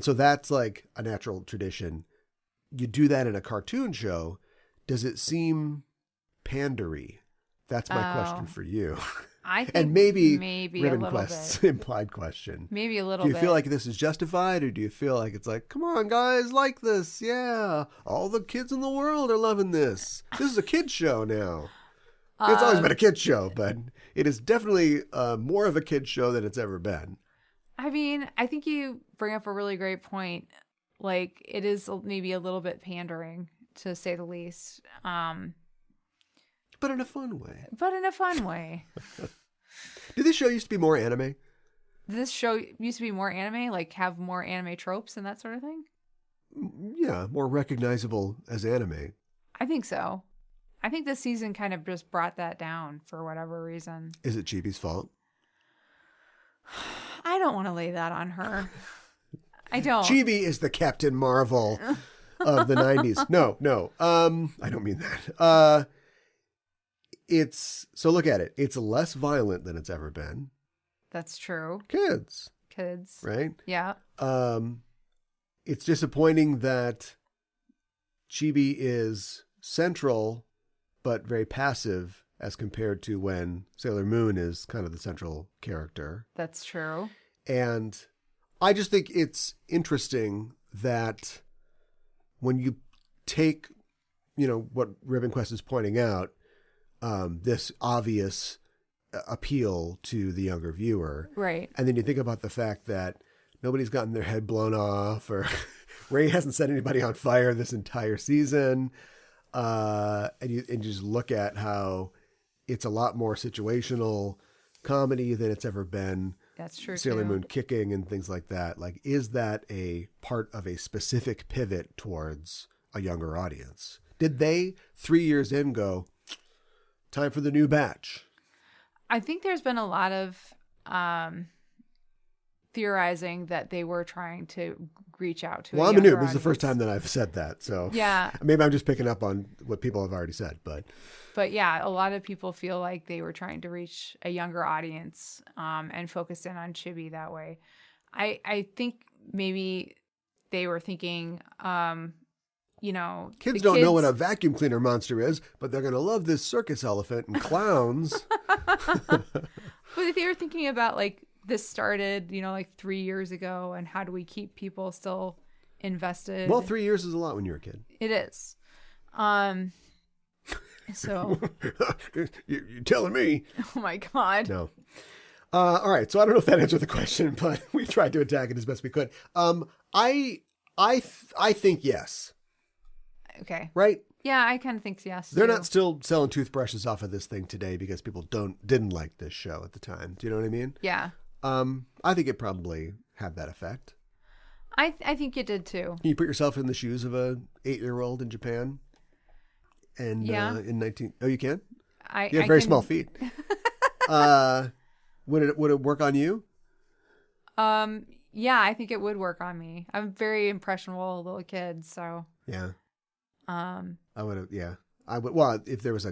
so that's like a natural tradition. You do that in a cartoon show. Does it seem pandery? That's my question for you. I think and maybe Ribbon Quest's implied question. Maybe a little bit. bit. Do you feel like this is justified, or do you feel like it's like, come on, guys, like this? Yeah. All the kids in the world are loving this. This is a kid's show now. It's always been a kid's show, but it is definitely more of a kid's show than it's ever been. I mean, I think you bring up a really great point. Like, it is maybe a little bit pandering, to say the least. But in a fun way. Did this show used to be more anime? This show used to be more anime, like have more anime tropes and that sort of thing? Yeah, more recognizable as anime. I think so. I think this season kind of just brought that down for whatever reason. Is it Chibi's fault? I don't want to lay that on her. I don't. Chibi is the Captain Marvel of the 90s. No. I don't mean that. So look at it. It's less violent than it's ever been. That's true. Kids. Right? Yeah. It's disappointing that Chibi is central but very passive as compared to when Sailor Moon is kind of the central character. That's true. And I just think it's interesting that when you take, what Ribbon Quest is pointing out, this obvious appeal to the younger viewer. Right. And then you think about the fact that nobody's gotten their head blown off, or Ray hasn't set anybody on fire this entire season. And you just look at how it's a lot more situational comedy than it's ever been. That's true. Sailor Moon kicking and things like that. Like, is that a part of a specific pivot towards a younger audience? Did they 3 years in go, time for the new batch? I think there's been a lot of theorizing that they were trying to reach out to. Well, I'm a noob. This is the first time that I've said that, so yeah, maybe I'm just picking up on what people have already said, but yeah, a lot of people feel like they were trying to reach a younger audience and focus in on Chibi that way. I think maybe they were thinking, kids don't know what a vacuum cleaner monster is, but they're going to love this circus elephant and clowns. But they were thinking about like this started, like 3 years ago, and how do we keep people still invested? Well, 3 years is a lot when you're a kid. It is. So you're telling me. Oh my God. No. All right. So I don't know if that answered the question, but we tried to attack it as best we could. I think yes. Okay. Right? Yeah, I kind of think yes. They're not still selling toothbrushes off of this thing today because people didn't like this show at the time. Do you know what I mean? Yeah. I think it probably had that effect. I think it did too. Can you put yourself in the shoes of a 8-year-old in Japan? And you can? You have very small feet. Would it work on you? Yeah, I think it would work on me. I'm a very impressionable little kid, so yeah. I would have. Yeah, I would. Well, if there was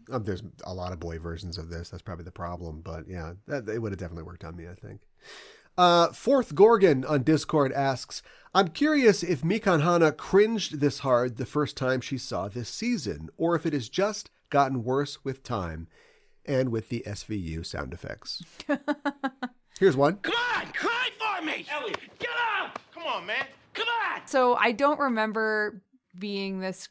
there's a lot of boy versions of this. That's probably the problem. But yeah, it would have definitely worked on me, I think. Fourth Gorgon on Discord asks, I'm curious if Mikan Hana cringed this hard the first time she saw this season, or if it has just gotten worse with time and with the SVU sound effects. Here's one. Come on, cry for me! Ellie, get up! Come on, man. Come on! So I don't remember being this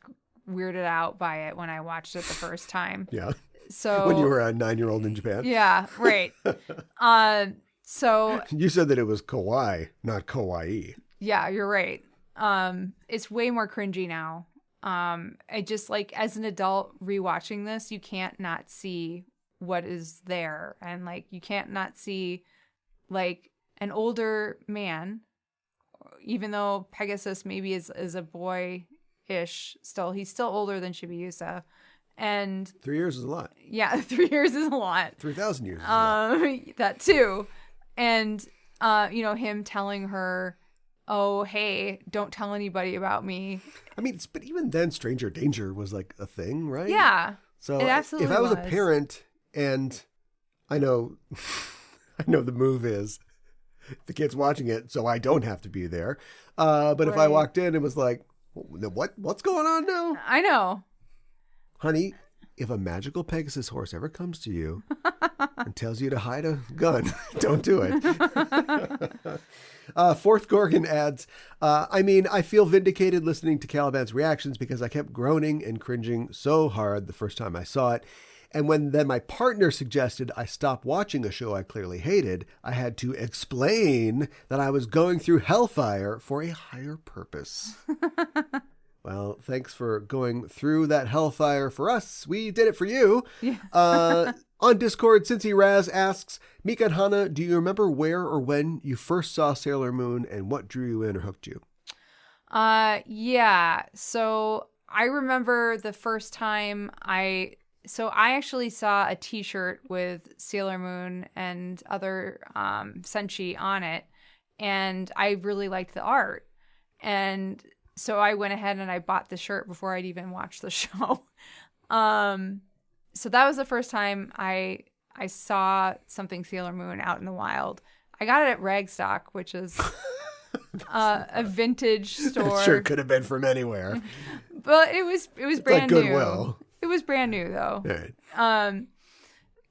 weirded out by it when I watched it the first time. Yeah. So when you were a 9-year-old in Japan. Yeah, right. So You said that it was kawaii, not kawaii. yeah, you're right. It's way more cringy now. I just like as an adult rewatching this, you can't not see what is there, and like you can't not see like an older man, even though Pegasus maybe is a boy-ish. He's still older than Chibiusa, and 3 years is a lot. yeah, 3 years is a lot. 3,000 years is a lot. That too, and him telling her, oh, hey, don't tell anybody about me. I mean, but even then, stranger danger was like a thing, right? Yeah. So it absolutely if I was a parent and I know, I know the move is the kid's watching it, so I don't have to be there. But if I walked in and was like, what's going on now? I know. Honey, if a magical Pegasus horse ever comes to you and tells you to hide a gun, don't do it. Fourth Gorgon adds, I feel vindicated listening to Caliban's reactions because I kept groaning and cringing so hard the first time I saw it. And when then my partner suggested I stop watching a show I clearly hated, I had to explain that I was going through hellfire for a higher purpose. Well, thanks for going through that hellfire for us. We did it for you. Yeah. On Discord, Cincy Raz asks, Mika and Hana, do you remember where or when you first saw Sailor Moon and what drew you in or hooked you? Yeah. So I remember the first time I actually saw a t-shirt with Sailor Moon and other Senshi on it, and I really liked the art. And so I went ahead and I bought the shirt before I'd even watched the show. So that was the first time I saw something Sailor Moon out in the wild. I got it at Ragstock, which is a vintage store. It sure could have been from anywhere. But it was brand like new. Goodwill. It was brand new though. Right.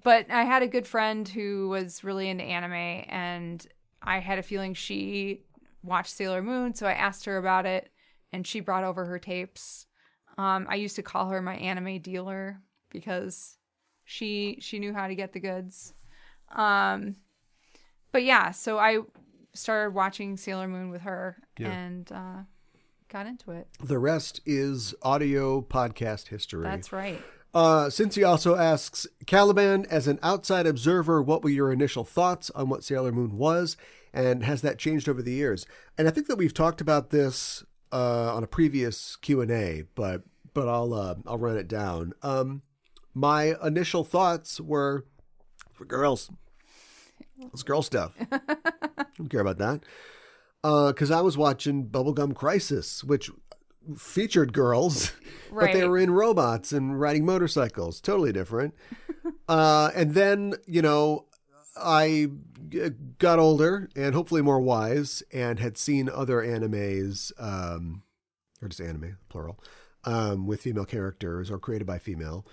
But I had a good friend who was really into anime, and I had a feeling she watched Sailor Moon, so I asked her about it, and she brought over her tapes. I used to call her my anime dealer because she knew how to get the goods. But yeah, so I started watching Sailor Moon with her and got into it. The rest is audio podcast history. That's right. Cincy also asks, Caliban, as an outside observer, what were your initial thoughts on what Sailor Moon was, and has that changed over the years? And I think that we've talked about this on a previous Q&A, but I'll run it down. My initial thoughts were for girls. It's girl stuff. Don't care about that. Because I was watching Bubblegum Crisis, which featured girls, right, but they were in robots and riding motorcycles. Totally different. And then, I got older and hopefully more wise and had seen other animes, or just anime, plural, with female characters or created by female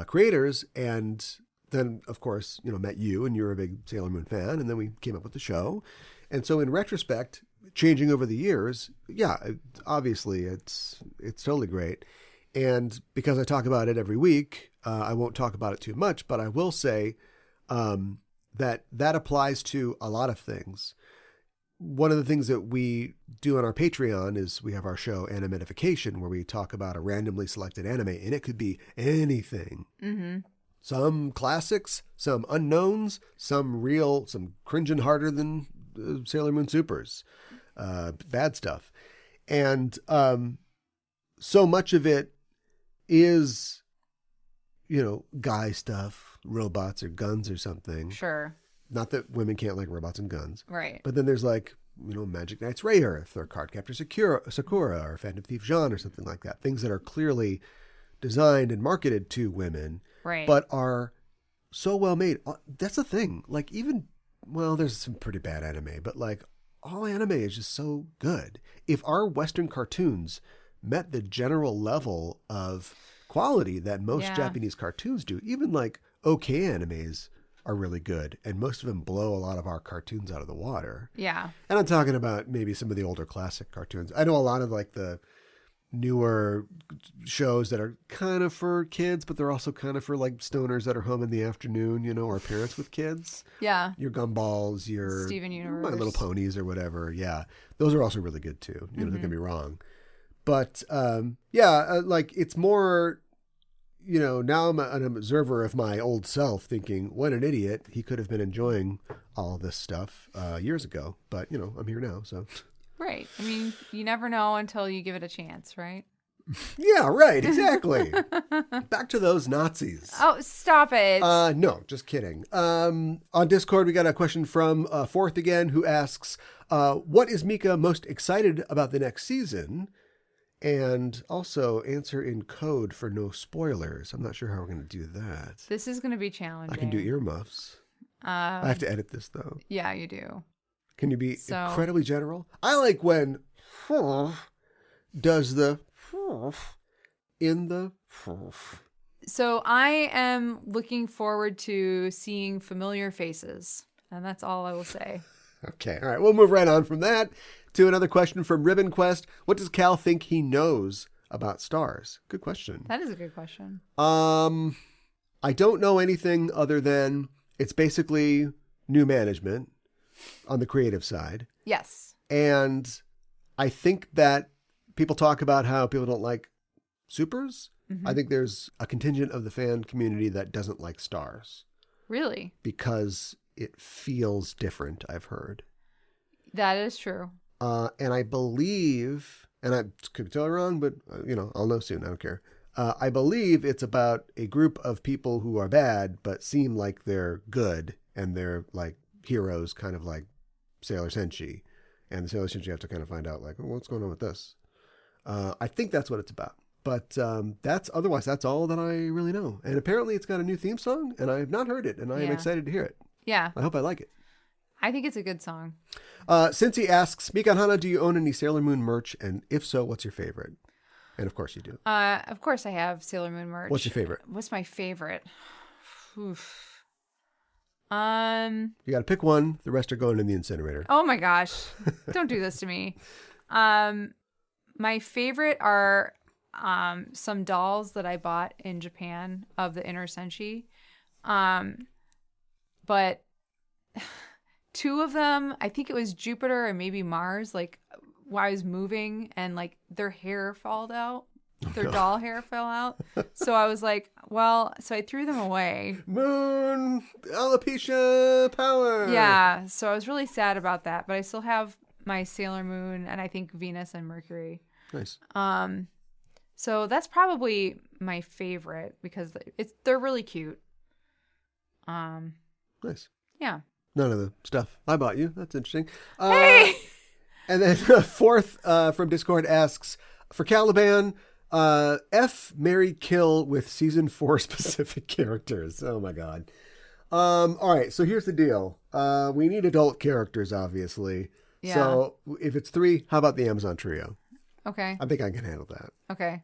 creators. And then, of course, met you, and you're a big Sailor Moon fan. And then we came up with the show. And so in retrospect, changing over the years, yeah, obviously it's totally great. And because I talk about it every week, I won't talk about it too much, but I will say that applies to a lot of things. One of the things that we do on our Patreon is we have our show Animetification, where we talk about a randomly selected anime, and it could be anything. Mm-hmm. Some classics, some unknowns, some cringing harder than Sailor Moon SuperS, bad stuff. And so much of it is, guy stuff, robots or guns or something. Sure. Not that women can't like robots and guns. Right. But then there's Magic Knight's Ray Earth or Cardcaptor Sakura or Phantom Thief Jean or something like that. Things that are clearly designed and marketed to women, right, but are so well made. That's the thing. There's some pretty bad anime, but all anime is just so good. If our Western cartoons met the general level of quality that most Japanese cartoons do, even okay animes are really good, and most of them blow a lot of our cartoons out of the water. Yeah. And I'm talking about maybe some of the older classic cartoons. I know a lot of newer shows that are kind of for kids, but they're also kind of for like stoners that are home in the afternoon, or parents with kids. Yeah. Your Gumballs, your Steven Universe, My Little Ponies or whatever. Yeah. Those are also really good too. Don't get me wrong. But like it's more, now I'm an observer of my old self thinking, what an idiot. He could have been enjoying all this stuff years ago. But, I'm here now, so... Right. I mean, you never know until you give it a chance, right? Yeah, right. Exactly. Back to those Nazis. Oh, stop it. No, just kidding. On Discord, we got a question from Fourth again, who asks, what is Mika most excited about the next season? And also answer in code for no spoilers. I'm not sure how we're going to do that. This is going to be challenging. I can do earmuffs. I have to edit this, though. Yeah, you do. Can you be incredibly general? I like when does the in the. So I am looking forward to seeing familiar faces. And that's all I will say. Okay. All right. We'll move right on from that to another question from Ribbon Quest. What does Cal think he knows about stars? Good question. That is a good question. I don't know anything other than it's basically new management on the creative side. Yes. And I think that people talk about how people don't like SuperS. Mm-hmm. I think there's a contingent of the fan community that doesn't like stars. Really? Because it feels different, I've heard. That is true. And I believe, and I could be totally wrong, but, I'll know soon. I don't care. I believe it's about a group of people who are bad, but seem like they're good. And they're like heroes, kind of like Sailor Senshi. And the Sailor Senshi have to kind of find out, like, what's going on with this? I think that's what it's about. But that's all that I really know. And apparently it's got a new theme song, and I have not heard it, and I am excited to hear it. Yeah. I hope I like it. I think it's a good song. Cincy asks, Mika and Hana, do you own any Sailor Moon merch? And if so, what's your favorite? And of course you do. Of course I have Sailor Moon merch. What's your favorite? What's my favorite? Oof. You got to pick one. The rest are going in the incinerator. Oh my gosh. Don't do this to me. My favorite are some dolls that I bought in Japan of the Inner Senshi. But two of them, I think it was Jupiter and maybe Mars, like while I was moving and like their hair fell out. Their doll hair fell out. So I was like, so I threw them away. Moon, alopecia power. Yeah. So I was really sad about that. But I still have my Sailor Moon and I think Venus and Mercury. Nice. So that's probably my favorite because they're really cute. Nice. Yeah. None of the stuff I bought you. That's interesting. Hey! And then Fourth from Discord asks, for Caliban, F, marry, kill with season 4 specific characters. Oh my God. All right. So here's the deal. We need adult characters, obviously. Yeah. So if it's 3, how about the Amazon trio? Okay. I think I can handle that. Okay.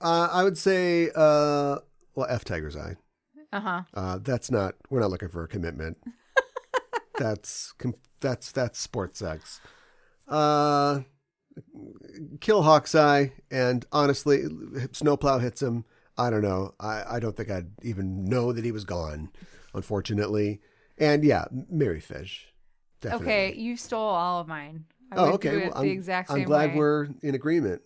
I would say, F, Tiger's Eye. We're not looking for a commitment. That's sports sex. Kill Hawkeye, and honestly, Snowplow hits him. I don't know. I don't think I'd even know that he was gone, unfortunately. And yeah, marry Fish. Definitely. Okay, you stole all of mine. Okay. Well, the exact same I'm glad way. we're in agreement.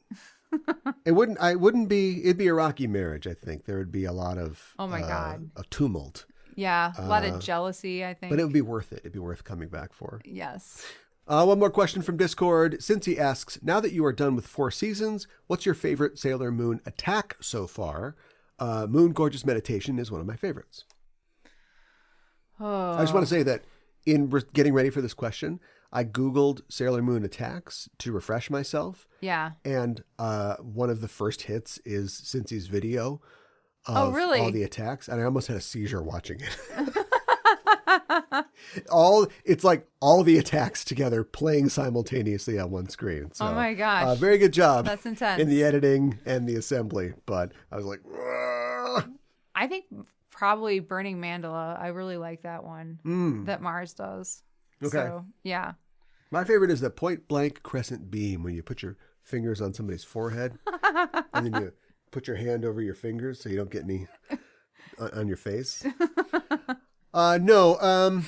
It'd be a rocky marriage, I think. There would be a lot of oh my God, a tumult. Yeah, a lot of jealousy, I think. But it would be worth it. It'd be worth coming back for. Yes. One more question from Discord. Cincy asks, now that you are done with 4 seasons, what's your favorite Sailor Moon attack so far? Moon Gorgeous Meditation is one of my favorites. Oh. I just want to say that in getting ready for this question, I Googled Sailor Moon attacks to refresh myself. Yeah. And one of the first hits is Cincy's video of all the attacks. And I almost had a seizure watching it. It's like all the attacks together playing simultaneously on one screen. So, oh my gosh. Very good job. That's intense. In the editing and the assembly. But I was like, "Rrr." I think probably Burning Mandala. I really like that one that Mars does. Okay. So, yeah. My favorite is the point blank crescent beam when you put your fingers on somebody's forehead, and then you put your hand over your fingers so you don't get any on your face. No,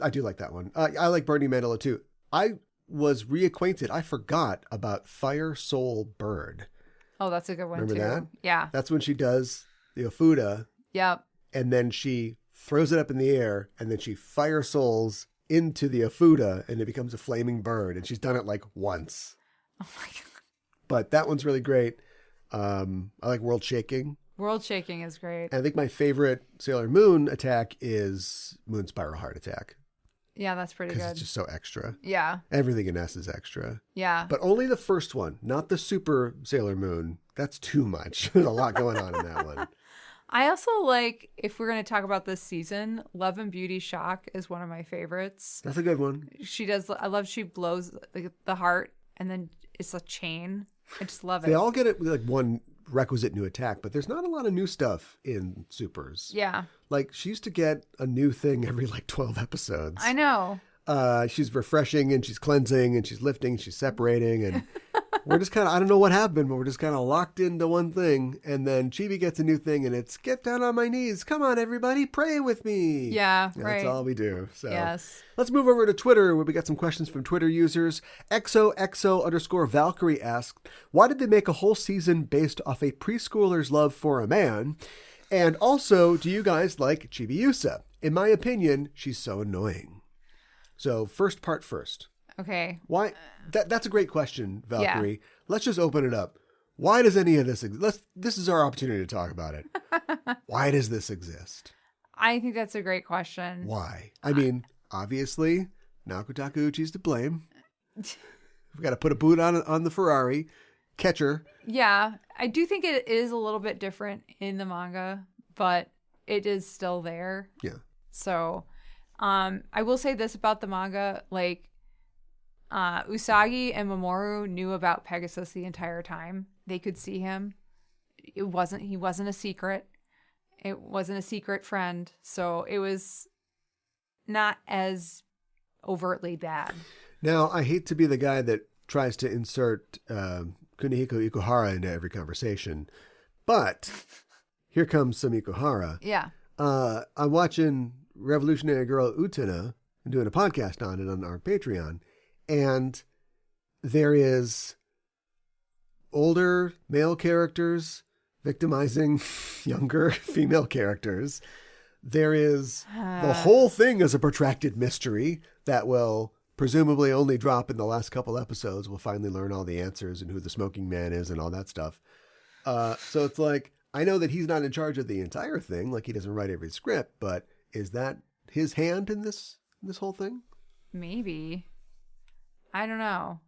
I do like that one. I like Bernie Manilow too. I was reacquainted. I forgot about Fire Soul Bird. Oh, that's a good one. Remember too. that? Yeah. That's when she does the Ofuda. Yep. And then she throws it up in the air, and then she fire souls into the Ofuda, and it becomes a flaming bird. And she's done it like once. Oh my God. But that one's really great. I like World Shaking. World Shaking is great. And I think my favorite Sailor Moon attack is Moon Spiral Heart Attack. Yeah, that's pretty Because good. it's just so extra. Yeah. Everything in S is extra. Yeah. But only the first one, not the Super Sailor Moon. That's too much. There's a lot going on in that one. I also like, if we're going to talk about this season, Love and Beauty Shock is one of my favorites. That's a good one. I love she blows the heart and then it's a chain. I just love it. They all get it with like one requisite new attack, but there's not a lot of new stuff in Supers. Yeah. Like she used to get a new thing every like 12 episodes. I know. She's refreshing and she's cleansing and she's lifting, she's separating, and we're just kind of, I don't know what happened, but we're just kind of locked into one thing. And then Chibi gets a new thing and it's get down on my knees. Come on, everybody, pray with me. Yeah, And right. That's all we do. So Yes. let's move over to Twitter where we got some questions from Twitter users. XOXO_Valkyrie asked, why did they make a whole season based off a preschooler's love for a man? And also, do you guys like Chibiusa? In my opinion, she's so annoying. So first part first. Okay. Why? That's a great question, Valkyrie. Yeah. Let's just open it up. Why does any of this exist? This is our opportunity to talk about it. Why does this exist? I think that's a great question. Why? I mean, obviously, Naoko Takeuchi's to blame. We've got to put a boot on the Ferrari. Catch her. Yeah. I do think it is a little bit different in the manga, but it is still there. Yeah. So, I will say this about the manga, like, Usagi and Mamoru knew about Pegasus the entire time. They could see him. He wasn't a secret. It wasn't a secret friend. So it was not as overtly bad. Now, I hate to be the guy that tries to insert Kunihiko Ikuhara into every conversation, but here comes some Ikuhara. Yeah. I'm watching Revolutionary Girl Utena and doing a podcast on it on our Patreon. And there is older male characters victimizing younger female characters. There is the whole thing is a protracted mystery that will presumably only drop in the last couple episodes. We'll finally learn all the answers and who the smoking man is and all that stuff. So it's like, I know that he's not in charge of the entire thing. Like he doesn't write every script, but is that his hand in this whole thing? Maybe. I don't know.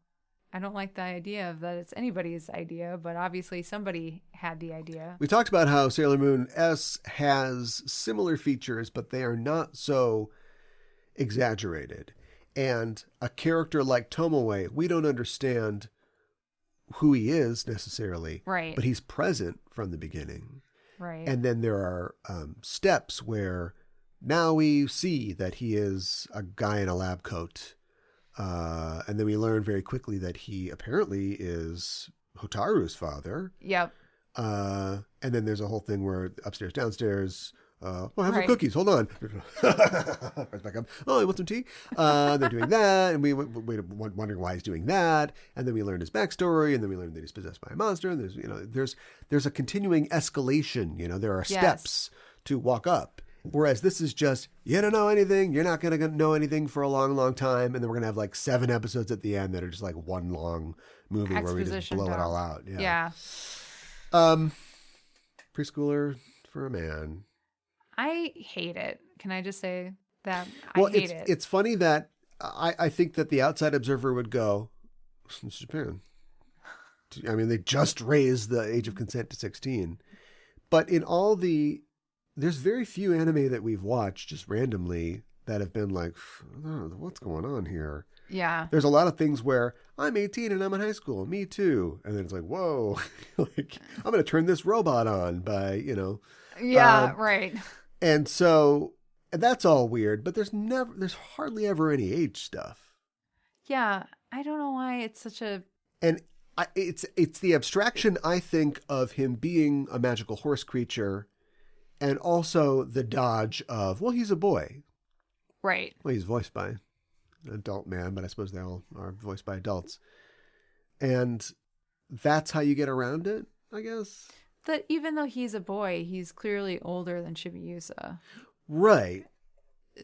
I don't like the idea of that it's anybody's idea, but obviously somebody had the idea. We talked about how Sailor Moon S has similar features, but they are not so exaggerated. And a character like Tomoe, we don't understand who he is necessarily. Right. But he's present from the beginning. Right. And then there are steps where now we see that he is a guy in a lab coat. And then we learn very quickly that he apparently is Hotaru's father. Yep. And then there's a whole thing where upstairs, downstairs, have some Right. cookies. Hold on. Right back up. Oh, you want some tea? They're doing that. And we wondering why he's doing that. And then we learn his backstory. And then we learn that he's possessed by a monster. And there's a continuing escalation. There are steps to walk up. Whereas this is just, you don't know anything. You're not going to know anything for a long, long time. And then we're going to have like 7 episodes at the end that are just like one long movie where we just blow it all out. Yeah. Preschooler for a man. I hate it. Can I just say that? Well, I hate it. It's funny that I think that the outside observer would go, it's Japan. I mean, they just raised the age of consent to 16. But there's very few anime that we've watched just randomly that have been like, oh, what's going on here? Yeah. There's a lot of things where I'm 18 and I'm in high school. Me too. And then it's like, whoa, like I'm going to turn this robot on by, Yeah, right. And so that's all weird, but there's hardly ever any age stuff. Yeah. I don't know why it's such a... And it's the abstraction, I think, of him being a magical horse creature, and also the dodge of, well, he's a boy. Right. Well, he's voiced by an adult man, but I suppose they all are voiced by adults. And that's how you get around it, I guess. That even though he's a boy, he's clearly older than Chibiusa. Right.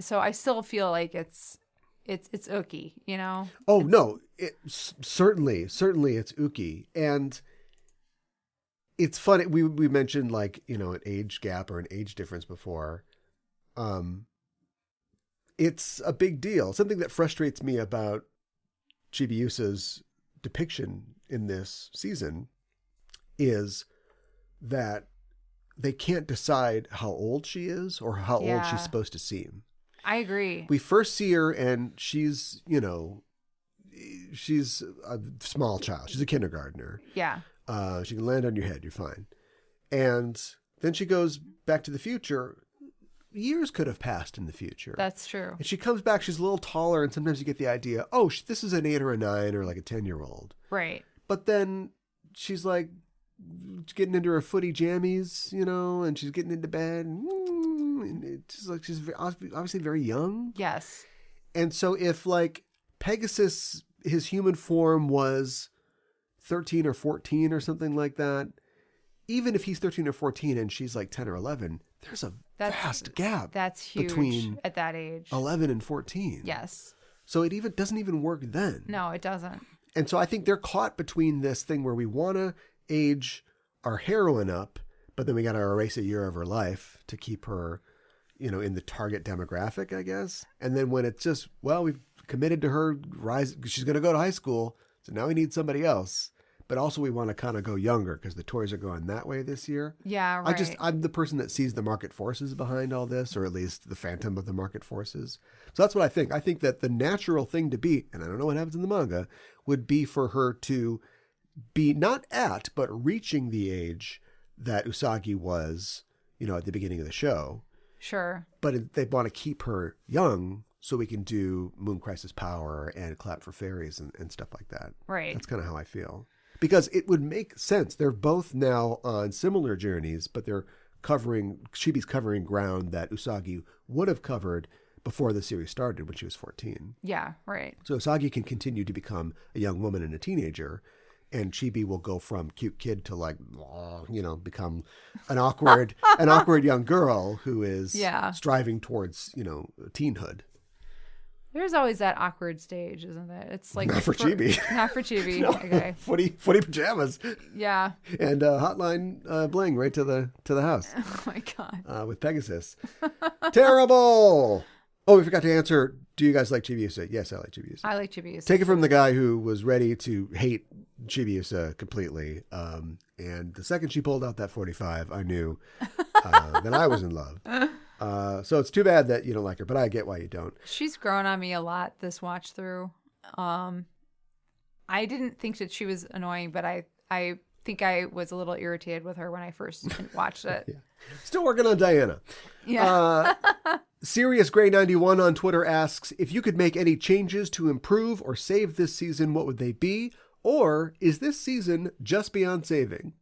So I still feel like it's Uki, you know? Oh, no. Certainly it's Uki. And it's funny. We mentioned, like, you know, an age gap or an age difference before. It's a big deal. Something that frustrates me about Chibiusa's depiction in this season is that they can't decide how old she is or how old she's supposed to seem. I agree. We first see her and she's, you know, she's a small child. She's a kindergartner. Yeah. She can land on your head. You're fine. And then she goes back to the future. Years could have passed in the future. That's true. And she comes back. She's a little taller. And sometimes you get the idea, oh, this is an 8 or a 9 or like a 10-year-old. Right. But then she's like getting into her footy jammies, you know, and she's getting into bed. And it's like she's obviously very young. Yes. And so if like Pegasus, his human form was 13 or 14 or something like that, even if he's 13 or 14 and she's like 10 or 11, there's a vast gap. That's huge between at that age. 11 and 14. Yes. So it doesn't even work then. No, it doesn't. And so I think they're caught between this thing where we want to age our heroine up, but then we got to erase a year of her life to keep her, you know, in the target demographic, I guess. And then when it's just, well, we've committed to her rise, she's going to go to high school, so now we need somebody else. But also we want to kind of go younger because the toys are going that way this year. Yeah, right. I'm the person that sees the market forces behind all this, or at least the phantom of the market forces. So that's what I think. I think that the natural thing to be, and I don't know what happens in the manga, would be for her to be not at, but reaching the age that Usagi was, you know, at the beginning of the show. Sure. But they want to keep her young so we can do Moon Crisis Power and Clap for Fairies and stuff like that. Right. That's kind of how I feel. Because it would make sense. They're both now on similar journeys, but Chibi's covering ground that Usagi would have covered before the series started when she was 14. Yeah, right. So Usagi can continue to become a young woman and a teenager, and Chibi will go from cute kid to like, you know, become an awkward young girl who is striving towards, you know, teenhood. There's always that awkward stage, isn't there? It's like not for Chibi. Not for Chibi. No, okay. Footy pajamas. Yeah. And hotline bling right to the house. Oh my god. With Pegasus. Terrible. Oh, we forgot to answer. Do you guys like Chibiusa? Yes, I like Chibiusa. I like Chibiusa. Take it from the guy who was ready to hate Chibiusa completely. And the second she pulled out that 45, I knew that I was in love. So it's too bad that you don't like her, but I get why you don't. She's grown on me a lot this watch through. I didn't think that she was annoying, but I think I was a little irritated with her when I first watched it. Yeah. Still working on Diana. Yeah. Serious Gray 91 on Twitter asks, if you could make any changes to improve or save this season, what would they be? Or is this season just beyond saving?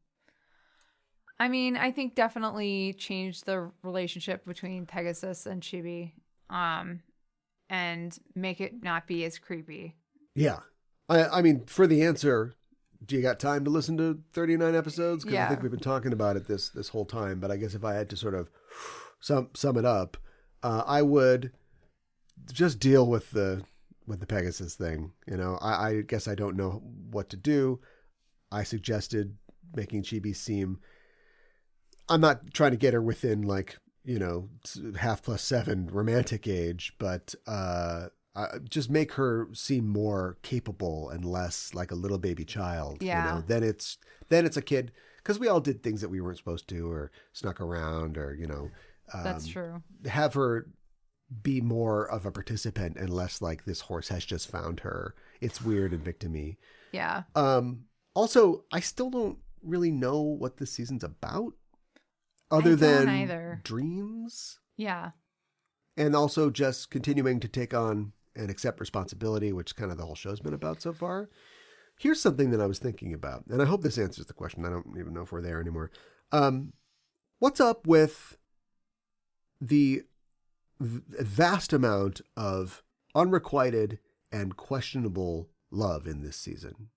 I mean, I think definitely change the relationship between Pegasus and Chibi, and make it not be as creepy. Yeah. I mean, for the answer, do you got time to listen to 39 episodes? Because I think we've been talking about it this whole time, but I guess if I had to sort of sum it up, I would just deal with the Pegasus thing. You know, I guess I don't know what to do. I suggested making Chibi seem, I'm not trying to get her within like, you know, 5+7 romantic age, but just make her seem more capable and less like a little baby child. Yeah. You know, then it's a kid, because we all did things that we weren't supposed to, or snuck around, or, you know. That's true. Have her be more of a participant and less like this horse has just found her. It's weird and victim-y. Yeah. Also, I still don't really know what this season's about. Other than dreams. Yeah. And also just continuing to take on and accept responsibility, which kind of the whole show's been about so far. Here's something that I was thinking about, and I hope this answers the question. I don't even know if we're there anymore. What's up with the vast amount of unrequited and questionable love in this season?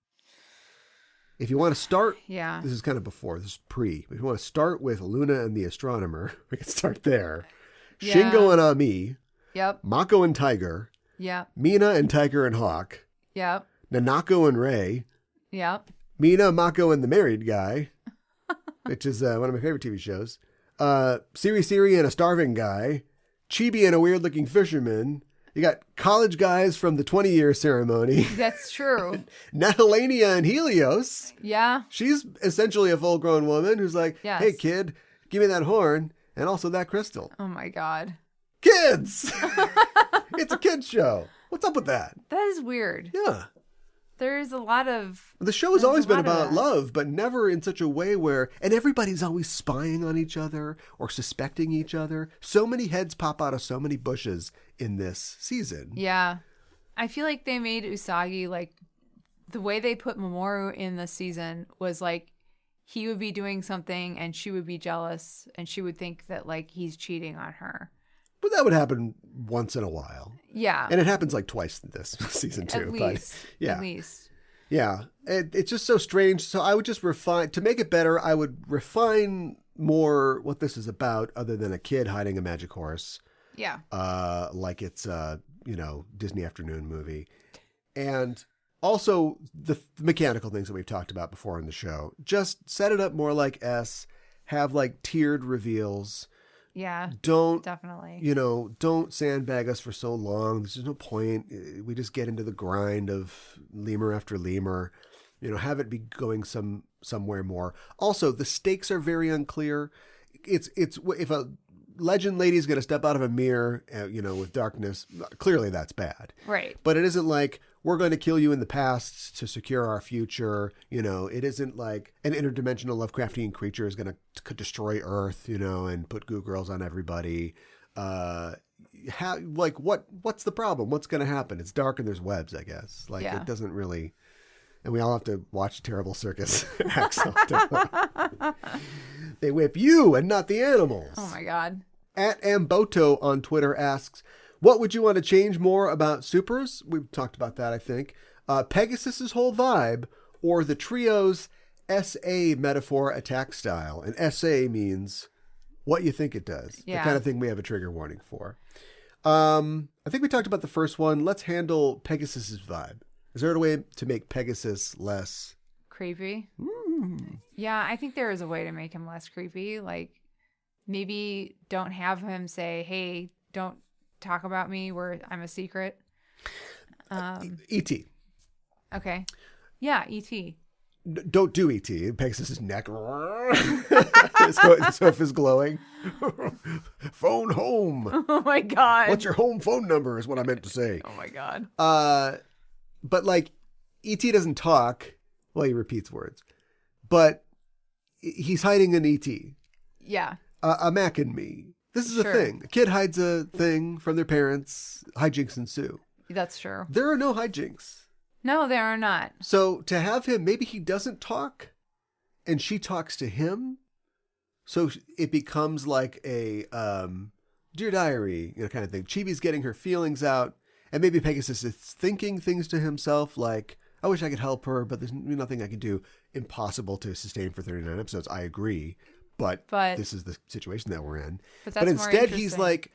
If you want to start, this is kind of before, this is pre, but if you want to start with Luna and the Astronomer, we can start there. Yeah. Shingo and Ami. Yep. Mako and Tiger. Yep. Mina and Tiger and Hawk. Yep. Nanako and Ray. Yep. Mina, Mako, and the Married Guy, which is one of my favorite TV shows. Siri and a Starving Guy. Chibi and a Weird-Looking Fisherman. You got college guys from the 20-year ceremony. That's true. Natalania and Helios. Yeah. She's essentially a full-grown woman who's like, hey, kid, give me that horn and also that crystal. Oh, my God. Kids! It's a kid's show. What's up with that? That is weird. Yeah. There's a lot of... The show has always been about love, but never in such a way where... And everybody's always spying on each other or suspecting each other. So many heads pop out of so many bushes in this season. Yeah. I feel like they made Usagi, like... The way they put Mamoru in this season was like... He would be doing something and she would be jealous and she would think that, like, he's cheating on her. But that would happen once in a while. Yeah. And it happens like twice in this season too. At least. But, yeah. At least. Yeah. It's just so strange. So I would just refine, to make it better, I would refine more what this is about other than a kid hiding a magic horse. Yeah. Like it's a, Disney afternoon movie. And also the mechanical things that we've talked about before in the show. Just set it up more like S, have like tiered reveals. Yeah, definitely. Don't sandbag us for so long. There's just no point. We just get into the grind of lemur after lemur. Have it be going somewhere more. Also, the stakes are very unclear. It's if a legend lady is going to step out of a mirror, with darkness, clearly that's bad. Right. But it isn't like we're going to kill you in the past to secure our future. It isn't like an interdimensional Lovecraftian creature is going to destroy Earth, and put goo girls on everybody. What's the problem? What's going to happen? It's dark and there's webs, I guess. It doesn't really, and we all have to watch terrible circus acts. They whip you and not the animals. Oh my God. @Amboto on Twitter asks, what would you want to change more about SuperS? We've talked about that, I think. Pegasus's whole vibe, or the trio's SA metaphor attack style. And SA means what you think it does. Yeah. The kind of thing we have a trigger warning for. I think we talked about the first one. Let's handle Pegasus's vibe. Is there a way to make Pegasus less creepy? Yeah, I think there is a way to make him less creepy. Like, maybe don't have him say, hey, don't talk about me where I'm a secret. E.T. Okay. Yeah, E.T. Don't do E.T. Pegasus' neck. So if it's glowing. Phone home. Oh my God. What's your home phone number is what I meant to say. Oh my God. But like E.T. doesn't talk. Well, he repeats words. But he's hiding an E.T. Yeah. A Mac and me. This is a thing. A kid hides a thing from their parents. Hijinks ensue. That's true. There are no hijinks. No, there are not. So to have him, maybe he doesn't talk and she talks to him. So it becomes like a Dear Diary, kind of thing. Chibi's getting her feelings out. And maybe Pegasus is thinking things to himself like, I wish I could help her, but there's nothing I can do. Impossible to sustain for 39 episodes. I agree. But this is the situation that we're in. But instead, he's like,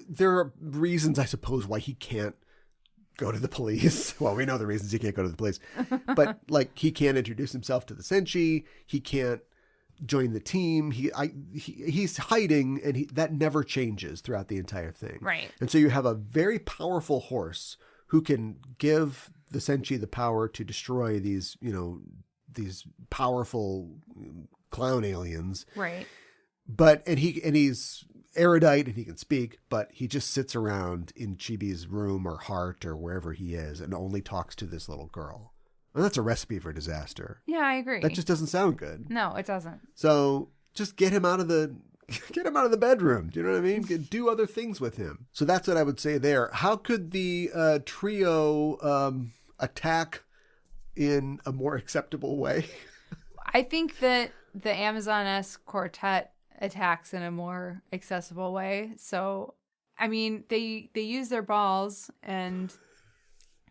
there are reasons, I suppose, why he can't go to the police. Well, we know the reasons he can't go to the police. But like, he can't introduce himself to the Senshi. He can't join the team. He's hiding, and that never changes throughout the entire thing. Right. And so you have a very powerful horse who can give the Senshi the power to destroy these powerful clown aliens. Right. And he's erudite and he can speak, but he just sits around in Chibi's room or heart or wherever he is and only talks to this little girl. And that's a recipe for disaster. Yeah, I agree. That just doesn't sound good. No, it doesn't. So just get him out of the bedroom. Do you know what I mean? Do other things with him. So that's what I would say there. How could the trio attack in a more acceptable way? I think that the Amazoness quartet attacks in a more accessible way. So, I mean, they use their balls, and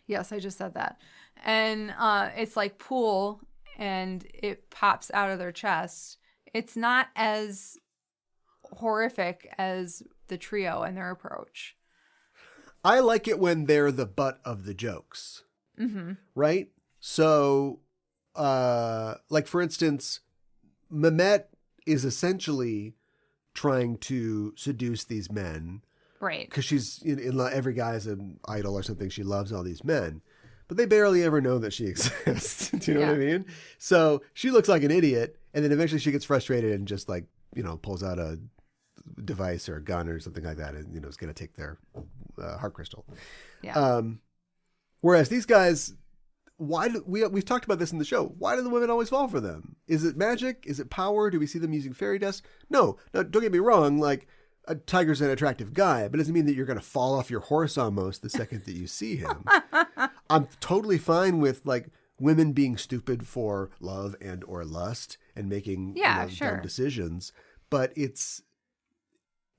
yes, I just said that. And it's like pool, and it pops out of their chest. It's not as horrific as the trio and their approach. I like it when they're the butt of the jokes. Mm-hmm. Right? So, like, for instance, Mehmet is essentially trying to seduce these men. Right. Because she's in every guy is an idol or something. She loves all these men. But they barely ever know that she exists. Do you know what I mean? So she looks like an idiot. And then eventually she gets frustrated and just like, pulls out a device or a gun or something like that. And, is going to take their heart crystal. Yeah. Whereas these guys, we've talked about this in the show. Why do the women always fall for them? Is it magic? Is it power? Do we see them using fairy dust? No, don't get me wrong. Like, a tiger's an attractive guy, but it doesn't mean that you're going to fall off your horse almost the second that you see him. I'm totally fine with like women being stupid for love and or lust and making dumb decisions, but it's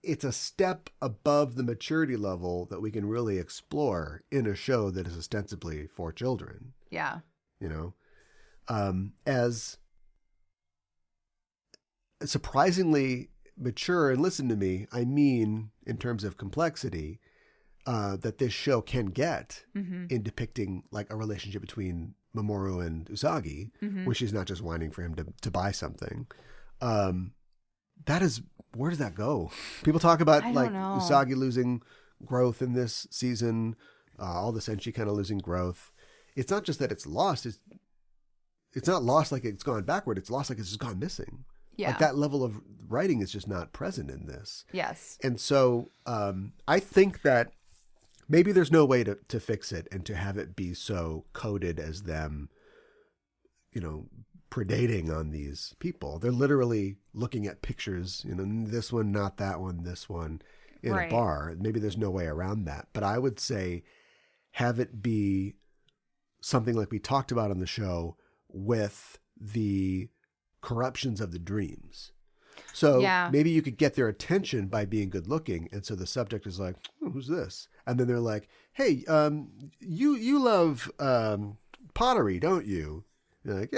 a step above the maturity level that we can really explore in a show that is ostensibly for children. Yeah. As surprisingly mature, and listen to me, I mean, in terms of complexity, that this show can get in depicting like a relationship between Mamoru and Usagi, when she's not just whining for him to buy something. That is, where does that go? People talk about like Usagi losing growth in this season, all the senshi kind of losing growth. It's not just that it's lost. It's not lost like it's gone backward. It's lost like it's just gone missing. Yeah. Like that level of writing is just not present in this. Yes. And so I think that maybe there's no way to fix it and to have it be so coded as them, predating on these people. They're literally looking at pictures, this one, not that one, this one in a bar. Maybe there's no way around that. But I would say have it be something like we talked about on the show with the corruptions of the dreams. So maybe you could get their attention by being good looking. And so the subject is like, who's this? And then they're like, hey, you love pottery, don't you? You're like,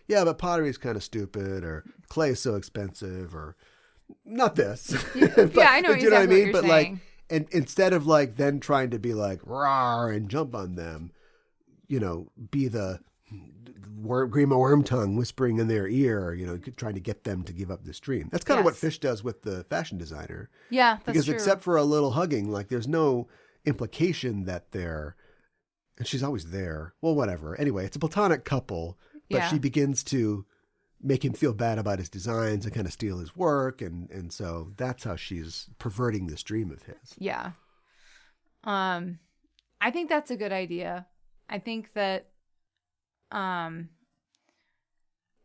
yeah, but pottery is kind of stupid, or clay is so expensive, or not this. But, I know exactly you know what I mean? What you're but saying. Like, and instead of like then trying to be like rawr and jump on them, be the Grima Wormtongue whispering in their ear, trying to get them to give up this dream. That's kind of what Fish does with the fashion designer. Yeah, that's because true. Except for a little hugging, like there's no implication that they're, and she's always there. Well, whatever. Anyway, it's a platonic couple, but she begins to make him feel bad about his designs and kind of steal his work. And so that's how she's perverting this dream of his. Yeah. I think that's a good idea. I think that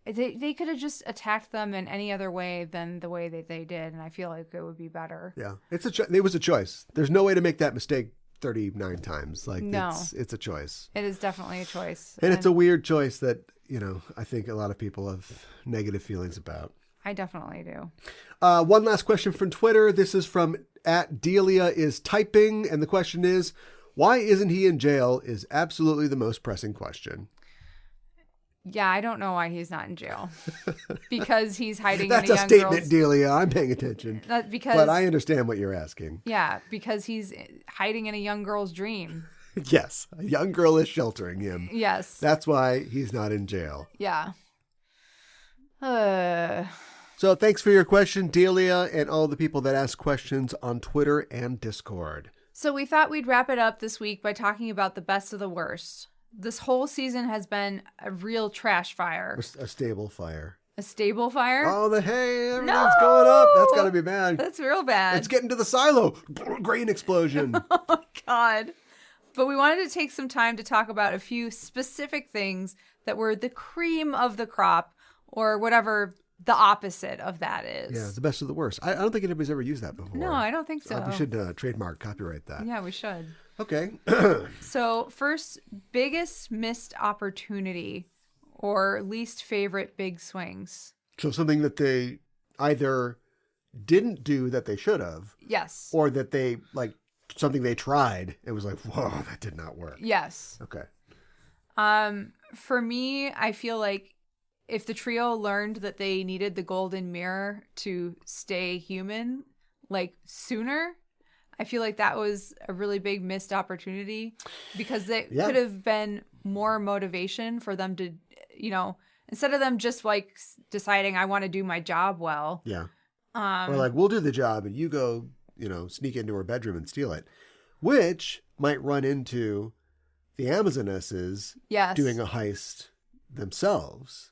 they could have just attacked them in any other way than the way that they did, and I feel like it would be better. Yeah, it was a choice. There's no way to make that mistake 39 times. Like, no. It's a choice. It is definitely a choice. And it's a weird choice that, I think a lot of people have negative feelings about. I definitely do. One last question from Twitter. This is from @DeliaIsTyping, and the question is, why isn't he in jail is absolutely the most pressing question. Yeah, I don't know why he's not in jail. Because he's hiding That's in a young statement, girl's... Delia. I'm paying attention. But I understand what you're asking. Yeah, because he's hiding in a young girl's dream. Yes, a young girl is sheltering him. Yes. That's why he's not in jail. Yeah. So thanks for your question, Delia, and all the people that ask questions on Twitter and Discord. So we thought we'd wrap it up this week by talking about the best of the worst. This whole season has been a real trash fire. A stable fire. A stable fire? Oh, everything's going up. That's got to be bad. That's real bad. It's getting to the silo. Grain explosion. Oh, God. But we wanted to take some time to talk about a few specific things that were the cream of the crop, or whatever the opposite of that is. Yeah, the best of the worst. I don't think anybody's ever used that before. No, I don't think so. We should trademark, copyright that. Yeah, we should. Okay. So first, biggest missed opportunity or least favorite big swings. So something that they either didn't do that they should have. Yes. Or that they, like, something they tried. It was like, whoa, that did not work. Yes. Okay. For me, I feel like if the trio learned that they needed the golden mirror to stay human, like, sooner, I feel like that was a really big missed opportunity because it could have been more motivation for them to, you know, instead of them just, like, deciding I want to do my job well. Yeah. Or like, we'll do the job and you go, you know, sneak into her bedroom and steal it, which might run into the Amazonesses doing a heist themselves.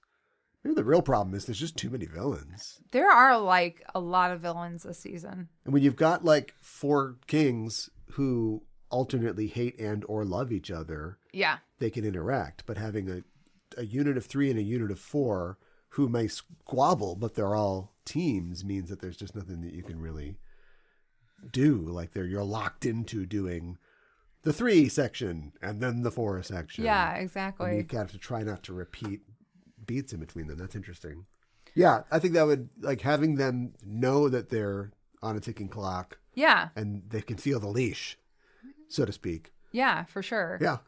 Maybe the real problem is there's just too many villains. There are, like, a lot of villains this season. And when you've got, like, 4 kings who alternately hate and or love each other, they can interact. But having a unit of 3 and a unit of 4 who may squabble, but they're all teams, means that there's just nothing that you can really do. Like, you're locked into doing the 3 section and then the 4 section. Yeah, exactly. And you have to try not to repeat beats in between them. That's interesting. Yeah, I think that would, like, having them know that they're on a ticking clock. Yeah. And they can feel the leash, so to speak. Yeah, for sure. Yeah.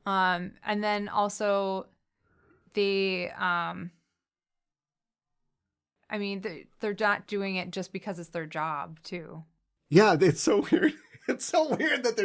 And then also the I mean, they're not doing it just because it's their job, too. Yeah, it's so weird. It's so weird that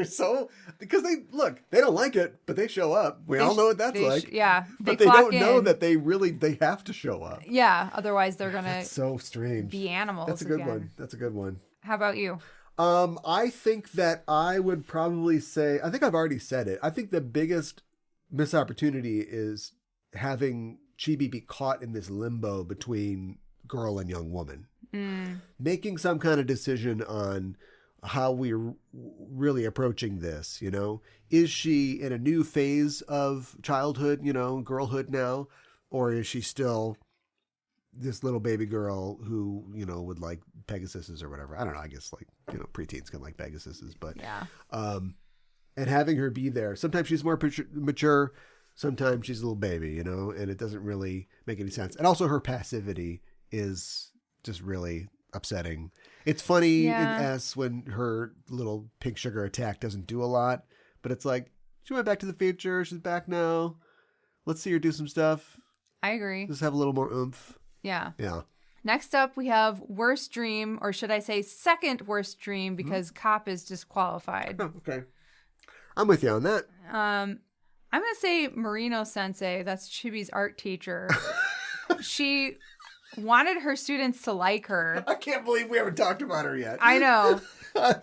because they don't like it, but they show up. We all know what that's like. But they don't know that they have to show up. Yeah, otherwise they're going to so strange. Be animals. That's a good one. That's a good one. How about you? I think that I would probably say, I think I've already said it. I think the biggest missed opportunity is having Chibi be caught in this limbo between girl and young woman. Making some kind of decision on how we're really approaching this, you know? Is she in a new phase of childhood, you know, girlhood now? Or is she still this little baby girl who, you know, would like Pegasuses or whatever? I don't know. I guess, like, you know, preteens can like Pegasuses, but and having her be there. Sometimes she's more mature. Sometimes she's a little baby, you know, and it doesn't really make any sense. And also her passivity is just really upsetting. It's funny in S when her little pink sugar attack doesn't do a lot, but it's like, she went back to the future. She's back now. Let's see her do some stuff. I agree. Just have a little more oomph. Yeah. Yeah. Next up, we have worst dream, or should I say second worst dream, because Cop is disqualified. Oh, okay. I'm with you on that. I'm going to say Marino Sensei. That's Chibi's art teacher. She wanted her students to like her. I can't believe we haven't talked about her yet. I know.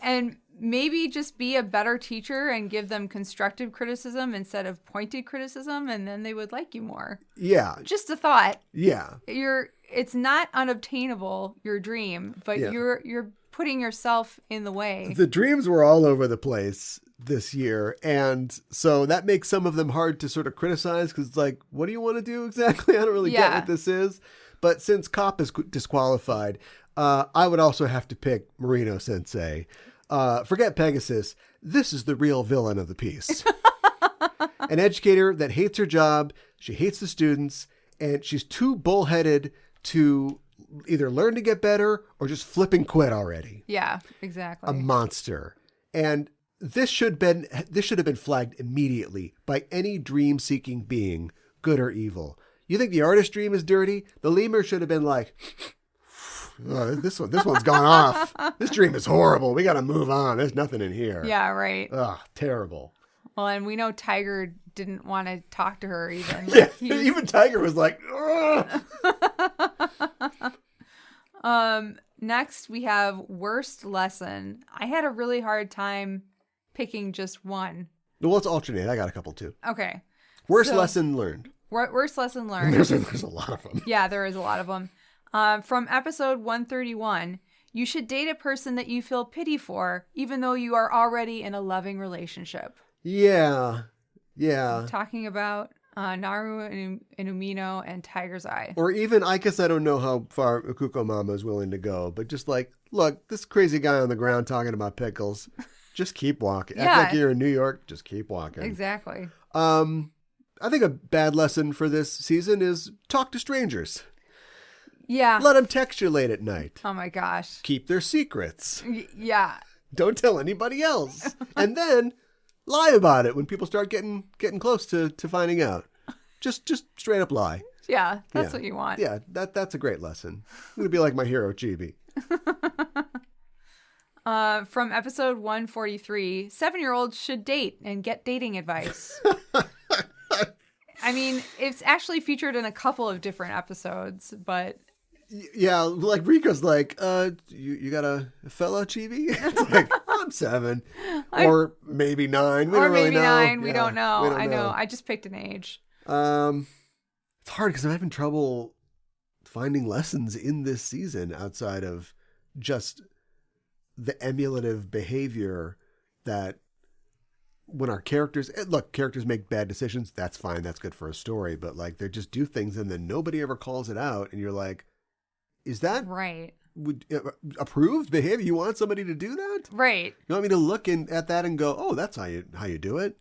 And maybe just be a better teacher and give them constructive criticism instead of pointed criticism, and then they would like you more. Yeah. Just a thought. Yeah. It's not unobtainable, your dream, but you're putting yourself in the way. The dreams were all over the place this year, and so that makes some of them hard to sort of criticize, because it's like, what do you want to do exactly? I don't really get what this is. But since Cop is disqualified, I would also have to pick Marino Sensei. Forget Pegasus. This is the real villain of the piece. An educator that hates her job. She hates the students, and she's too bullheaded to either learn to get better or just flip and quit already. Yeah, exactly. A monster. And this should have been flagged immediately by any dream-seeking being, good or evil. You think the artist dream is dirty? The lemur should have been like, oh, this one's gone off. This dream is horrible. We got to move on. There's nothing in here. Yeah, right. Ugh, terrible. Well, and we know Tiger didn't want to talk to her even. Even Tiger was like, Next, we have worst lesson. I had a really hard time picking just one. Well, let's alternate. I got a couple too. Okay. Worst lesson learned. Worst lesson learned. There's a lot of them. Yeah, there is a lot of them. From episode 131, you should date a person that you feel pity for, even though you are already in a loving relationship. Yeah. Yeah. Talking about Naru and Umino and Tiger's Eye. Or even, I guess I don't know how far Ukuko Mama is willing to go, but just like, look, this crazy guy on the ground talking about pickles. Just keep walking. Yeah. Act like you're in New York. Just keep walking. Exactly. I think a bad lesson for this season is talk to strangers. Yeah. Let them text you late at night. Oh my gosh. Keep their secrets. Yeah. Don't tell anybody else. And then lie about it when people start getting close to finding out. Just straight up lie. Yeah, that's what you want. Yeah, that's a great lesson. I'm going to be like my hero, Chibi. From episode 143, 7-year-olds should date and get dating advice. I mean, it's actually featured in a couple of different episodes, but... Yeah, like Rika's like, you got a fellow, Chibi? It's like, I'm 7. Or maybe 9. We don't really know. 9. We Yeah, don't know. we don't I know. I just picked an age. It's hard because I'm having trouble finding lessons in this season outside of just the emulative behavior that when our characters make bad decisions, that's fine. That's good for a story. But like they just do things and then nobody ever calls it out. And you're like, is that right? Approved behavior? You want somebody to do that? Right. You want me to look at that and go, oh, that's how you do it?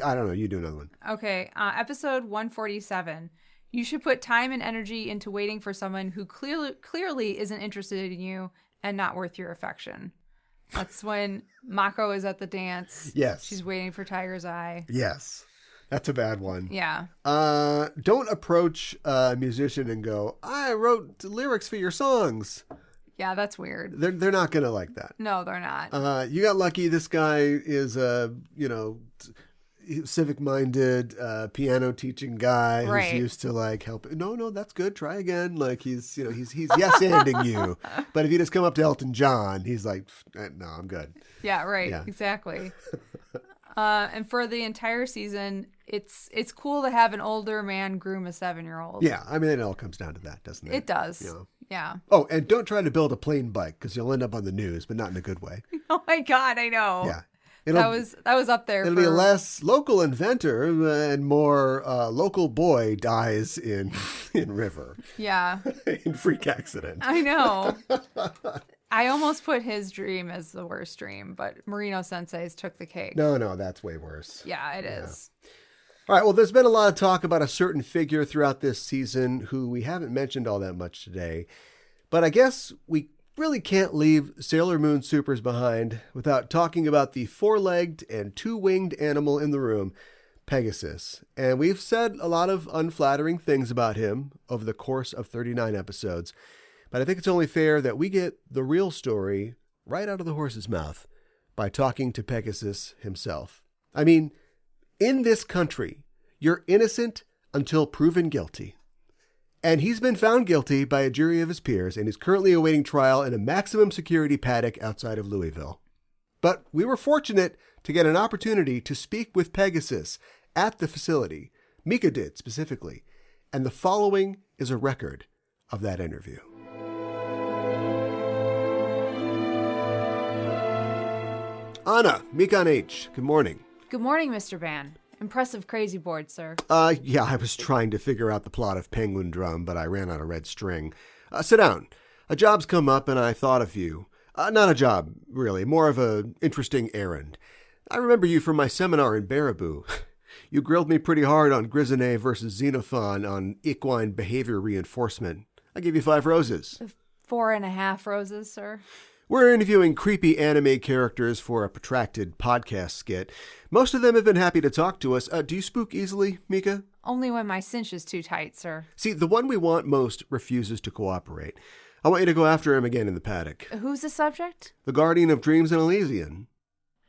I don't know. You do another one. Okay. Episode 147. You should put time and energy into waiting for someone who clearly isn't interested in you and not worth your affection. That's when Mako is at the dance. Yes. She's waiting for Tiger's Eye. Yes. That's a bad one. Yeah. Don't approach a musician and go, I wrote lyrics for your songs. Yeah, that's weird. They're not going to like that. No, they're not. You got lucky. This guy is civic-minded piano teaching guy who's used to like help. No, that's good. Try again. Like he's yes-anding you. But if you just come up to Elton John, he's like, no, I'm good. Yeah, right. Yeah. Exactly. And for the entire season, it's cool to have an older man groom a 7-year-old. Yeah, I mean, it all comes down to that, doesn't it? It does. You know? Yeah. Oh, and don't try to build a plane bike because you'll end up on the news, but not in a good way. Oh my God, I know. Yeah. That was up there. It'll be a less local inventor and more local boy dies in river. Yeah. In freak accident. I know. I almost put his dream as the worst dream, but Marino Sensei's took the cake. No, that's way worse. Yeah, it is. All right, well, there's been a lot of talk about a certain figure throughout this season who we haven't mentioned all that much today. But I guess we really can't leave Sailor Moon SuperS behind without talking about the 4-legged and 2-winged animal in the room, Pegasus. And we've said a lot of unflattering things about him over the course of 39 episodes. But I think it's only fair that we get the real story right out of the horse's mouth by talking to Pegasus himself. I mean, in this country, you're innocent until proven guilty. And he's been found guilty by a jury of his peers and is currently awaiting trial in a maximum security paddock outside of Louisville. But we were fortunate to get an opportunity to speak with Pegasus at the facility. Mika did specifically. And the following is a record of that interview. Anna, Mika on H, good morning. Good morning, Mr. Van. Impressive crazy board, sir. Yeah, I was trying to figure out the plot of Penguin Drum, but I ran out of red string. Sit down. A job's come up and I thought of you. Not a job, really, more of an interesting errand. I remember you from my seminar in Baraboo. You grilled me pretty hard on Grisonet versus Xenophon on equine behavior reinforcement. I gave you 5 roses. 4.5 roses, sir. We're interviewing creepy anime characters for a protracted podcast skit. Most of them have been happy to talk to us. Do you spook easily, Mika? Only when my cinch is too tight, sir. See, the one we want most refuses to cooperate. I want you to go after him again in the paddock. Who's the subject? The guardian of dreams in Elysian.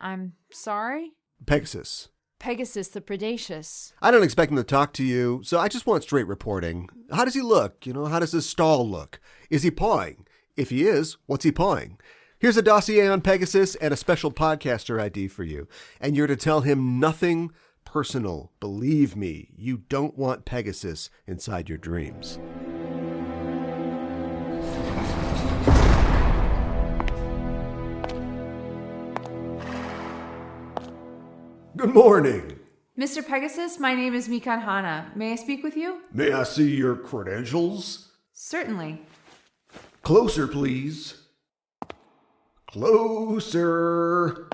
I'm sorry? Pegasus. Pegasus the Predacious. I don't expect him to talk to you, so I just want straight reporting. How does he look? How does his stall look? Is he pawing? If he is, what's he pawing? Here's a dossier on Pegasus and a special podcaster ID for you. And you're to tell him nothing personal. Believe me, you don't want Pegasus inside your dreams. Good morning. Mr. Pegasus, my name is Mikan Hana. May I speak with you? May I see your credentials? Certainly. Closer, please. Closer.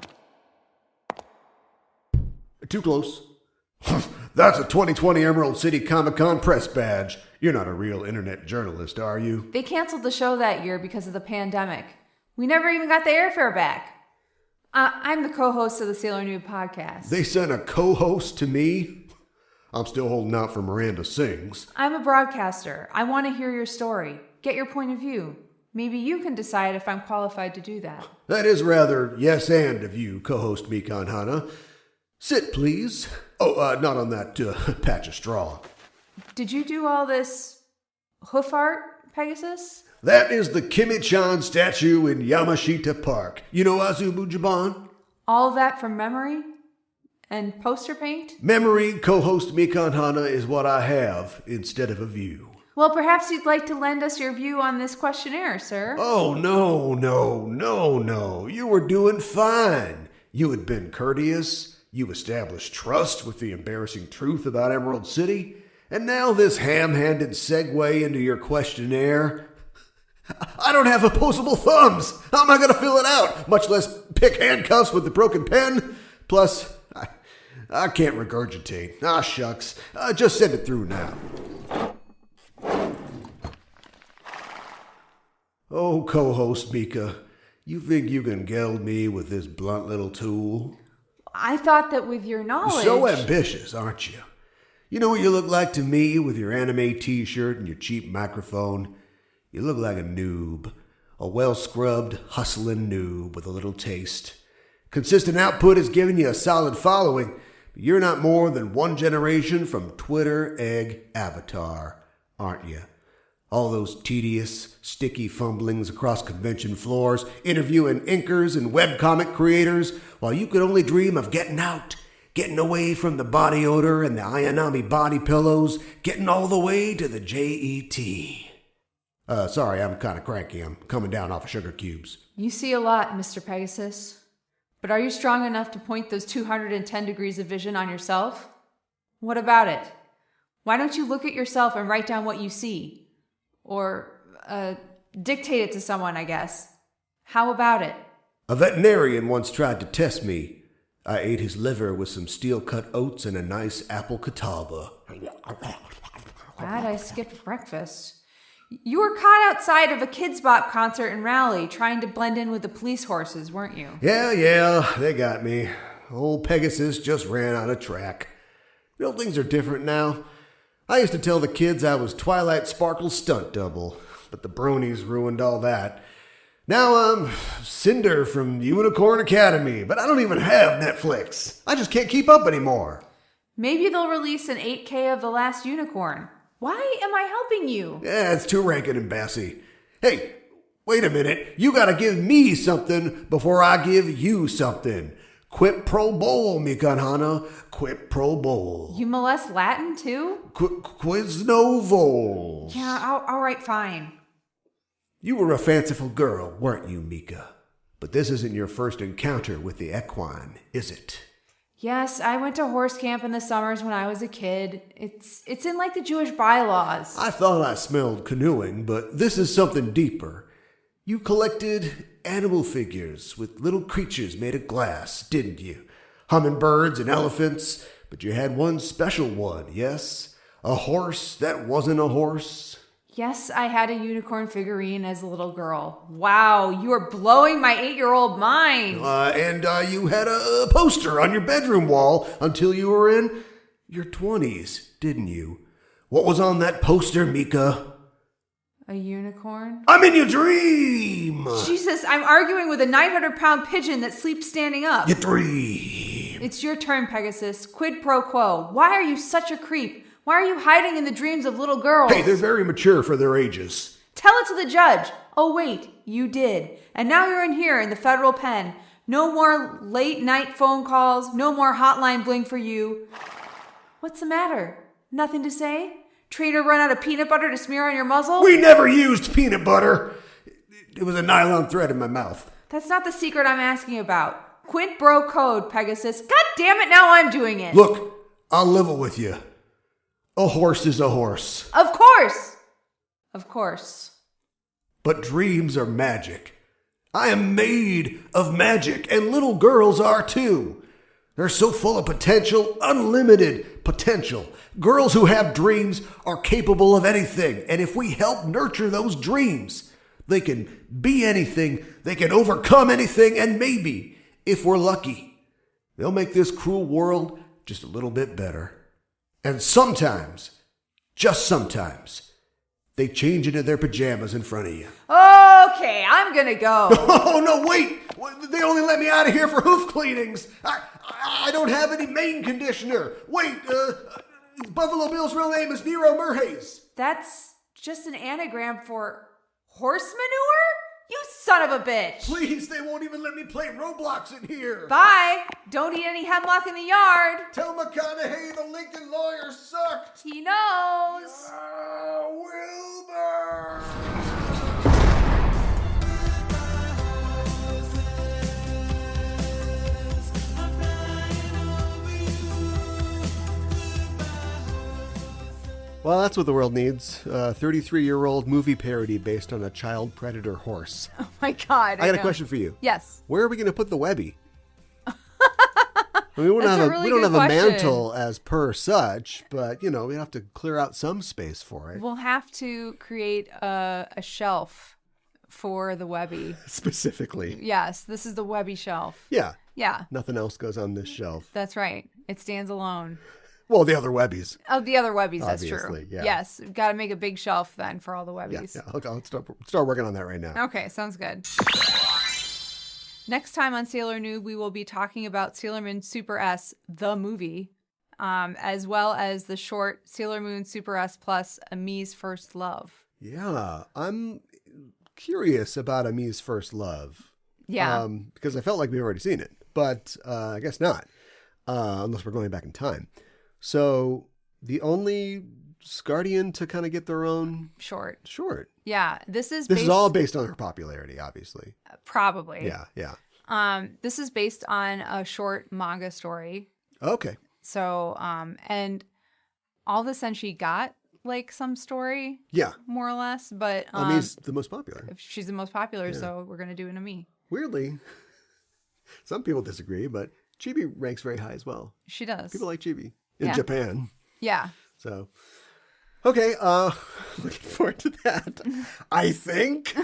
Too close. That's a 2020 Emerald City Comic-Con press badge. You're not a real internet journalist, are you? They canceled the show that year because of the pandemic. We never even got the airfare back. I'm the co-host of the Sailor Noob podcast. They sent a co-host to me? I'm still holding out for Miranda Sings. I'm a broadcaster. I want to hear your story. Get your point of view. Maybe you can decide if I'm qualified to do that. That is rather yes and of you, co-host Mikan Hana. Sit, please. Oh, not on that patch of straw. Did you do all this hoof art, Pegasus? That is the Kimi-chan statue in Yamashita Park. You know Azubu-Jaban? All of that from memory? And poster paint? Memory, co-host Mikan Hana, is what I have instead of a view. Well, perhaps you'd like to lend us your view on this questionnaire, sir. Oh, no. You were doing fine. You had been courteous. You established trust with the embarrassing truth about Emerald City. And now this ham-handed segue into your questionnaire. I don't have opposable thumbs. How am I going to fill it out? Much less pick handcuffs with the broken pen. Plus, I can't regurgitate. Ah, shucks. Just send it through now. Oh, co-host Mika, you think you can geld me with this blunt little tool? I thought that with your knowledge... You're so ambitious, aren't you? You know what you look like to me with your anime t-shirt and your cheap microphone? You look like a noob. A well-scrubbed, hustling noob with a little taste. Consistent output has given you a solid following, but you're not more than one generation from Twitter egg avatar, aren't you? All those tedious, sticky fumblings across convention floors, interviewing inkers and webcomic creators, while you could only dream of getting out, getting away from the body odor and the Ayanami body pillows, getting all the way to the JET. Sorry, I'm kind of cranky. I'm coming down off of sugar cubes. You see a lot, Mr. Pegasus. But are you strong enough to point those 210 degrees of vision on yourself? What about it? Why don't you look at yourself and write down what you see? Or, dictate it to someone, I guess. How about it? A veterinarian once tried to test me. I ate his liver with some steel-cut oats and a nice apple catawba. Glad I skipped breakfast. You were caught outside of a Kids Bop concert in Raleigh trying to blend in with the police horses, weren't you? Yeah, they got me. Old Pegasus just ran out of track. You know, things are different now. I used to tell the kids I was Twilight Sparkle's stunt double, but the bronies ruined all that. Now I'm Cinder from Unicorn Academy, but I don't even have Netflix. I just can't keep up anymore. Maybe they'll release an 8K of The Last Unicorn. Why am I helping you? Yeah, it's too rankin' and bassy. Hey, wait a minute. You gotta give me something before I give you something. Quip pro bowl, Mikan Hana. Quip pro bowl. You molest Latin, too? Quiz no voles. Yeah, all right, fine. You were a fanciful girl, weren't you, Mika? But this isn't your first encounter with the equine, is it? Yes, I went to horse camp in the summers when I was a kid. It's in like the Jewish bylaws. I thought I smelled canoeing, but this is something deeper. You collected animal figures with little creatures made of glass, didn't you? Hummingbirds and elephants, but you had one special one, yes? A horse that wasn't a horse? Yes, I had a unicorn figurine as a little girl. Wow, you are blowing my 8-year-old mind. And you had a poster on your bedroom wall until you were in your 20s, didn't you? What was on that poster, Mika? A unicorn? I'm in your dream! Jesus, I'm arguing with a 900-pound pigeon that sleeps standing up. Your dream. It's your turn, Pegasus. Quid pro quo. Why are you such a creep? Why are you hiding in the dreams of little girls? Hey, they're very mature for their ages. Tell it to the judge. Oh, wait, you did. And now you're in here in the federal pen. No more late night phone calls. No more hotline bling for you. What's the matter? Nothing to say? Trainer run out of peanut butter to smear on your muzzle? We never used peanut butter. It was a nylon thread in my mouth. That's not the secret I'm asking about. Quid pro code, Pegasus. God damn it, now I'm doing it. Look, I'll level with you. A horse is a horse. Of course. Of course. But dreams are magic. I am made of magic, and little girls are too. They're so full of potential, unlimited potential. Girls who have dreams are capable of anything, and if we help nurture those dreams, they can be anything, they can overcome anything, and maybe, if we're lucky, they'll make this cruel world just a little bit better. And sometimes, just sometimes, they change into their pajamas in front of you. Okay, I'm gonna go. Oh, no, wait! They only let me out of here for hoof cleanings. I don't have any mane conditioner. Wait, Buffalo Bill's real name is Nero Murhays. That's just an anagram for horse manure? You son of a bitch. Please, they won't even let me play Roblox in here. Bye. Don't eat any hemlock in the yard. Tell McConaughey the Lincoln lawyer sucked. He knows. Wilbur. Well, that's what the world needs. A 33-year-old movie parody based on a child predator horse. Oh my God. I got a question for you. Yes. Where are we going to put the Webby? I mean, we don't have a mantle as per such, but, you know, we have to clear out some space for it. We'll have to create a shelf for the Webby. Specifically. Yes, this is the Webby shelf. Yeah. Yeah. Nothing else goes on this shelf. That's right. It stands alone. Well, the other Webbies. Oh, the other Webbies, Obviously, that's true. yeah. Yes, got to make a big shelf then for all the Webbies. Yeah. Okay, let's start working on that right now. Okay, sounds good. Next time on Sailor Noob, we will be talking about Sailor Moon Super S, the movie, as well as the short Sailor Moon Super S plus Ami's First Love. Yeah, I'm curious about Ami's First Love. Yeah. Because I felt like we've already seen it, but I guess not, unless we're going back in time. So the only Scardian to kind of get their own short. Yeah, this is all based on her popularity, obviously. Probably. Yeah. This is based on a short manga story. Okay. So, and all of a sudden she got like some story. Yeah. More or less, but Ami's the most popular. She's the most popular, so we're gonna do an Ami. Weirdly, some people disagree, but Chibi ranks very high as well. She does. People like Chibi in Japan. Yeah. So, okay, looking forward to that. I think.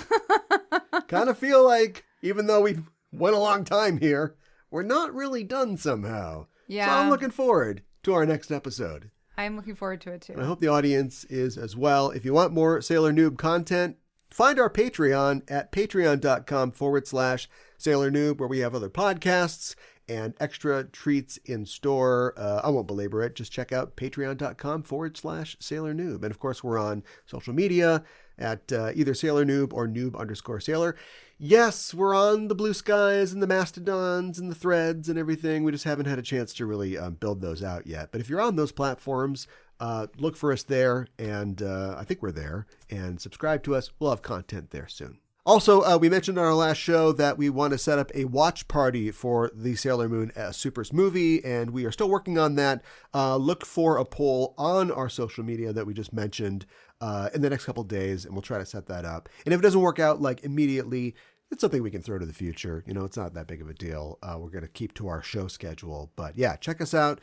Kind of feel like, even though we went a long time here, we're not really done somehow. Yeah. So I'm looking forward to our next episode. I'm looking forward to it too. And I hope the audience is as well. If you want more Sailor Noob content, find our Patreon at patreon.com/Sailor Noob, where we have other podcasts and extra treats in store. I won't belabor it. Just check out patreon.com/Sailor Noob. And of course, we're on social media at either Sailor Noob or Noob_Sailor. Yes, we're on the Blue Skies and the Mastodons and the Threads and everything. We just haven't had a chance to really build those out yet. But if you're on those platforms, look for us there. And I think we're there. And subscribe to us. We'll have content there soon. Also, we mentioned on our last show that we want to set up a watch party for the Sailor Moon SuperS movie, and we are still working on that. Look for a poll on our social media that we just mentioned in the next couple of days, and we'll try to set that up. And if it doesn't work out like immediately, it's something we can throw to the future. You know, it's not that big of a deal. We're going to keep to our show schedule. But yeah, check us out.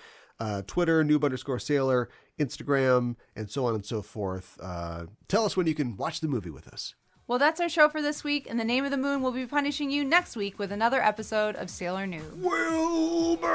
Twitter, Noob_Sailor, Instagram, and so on and so forth. Tell us when you can watch the movie with us. Well, that's our show for this week, and the Name of the Moon will be punishing you next week with another episode of Sailor Noob. Wilbur!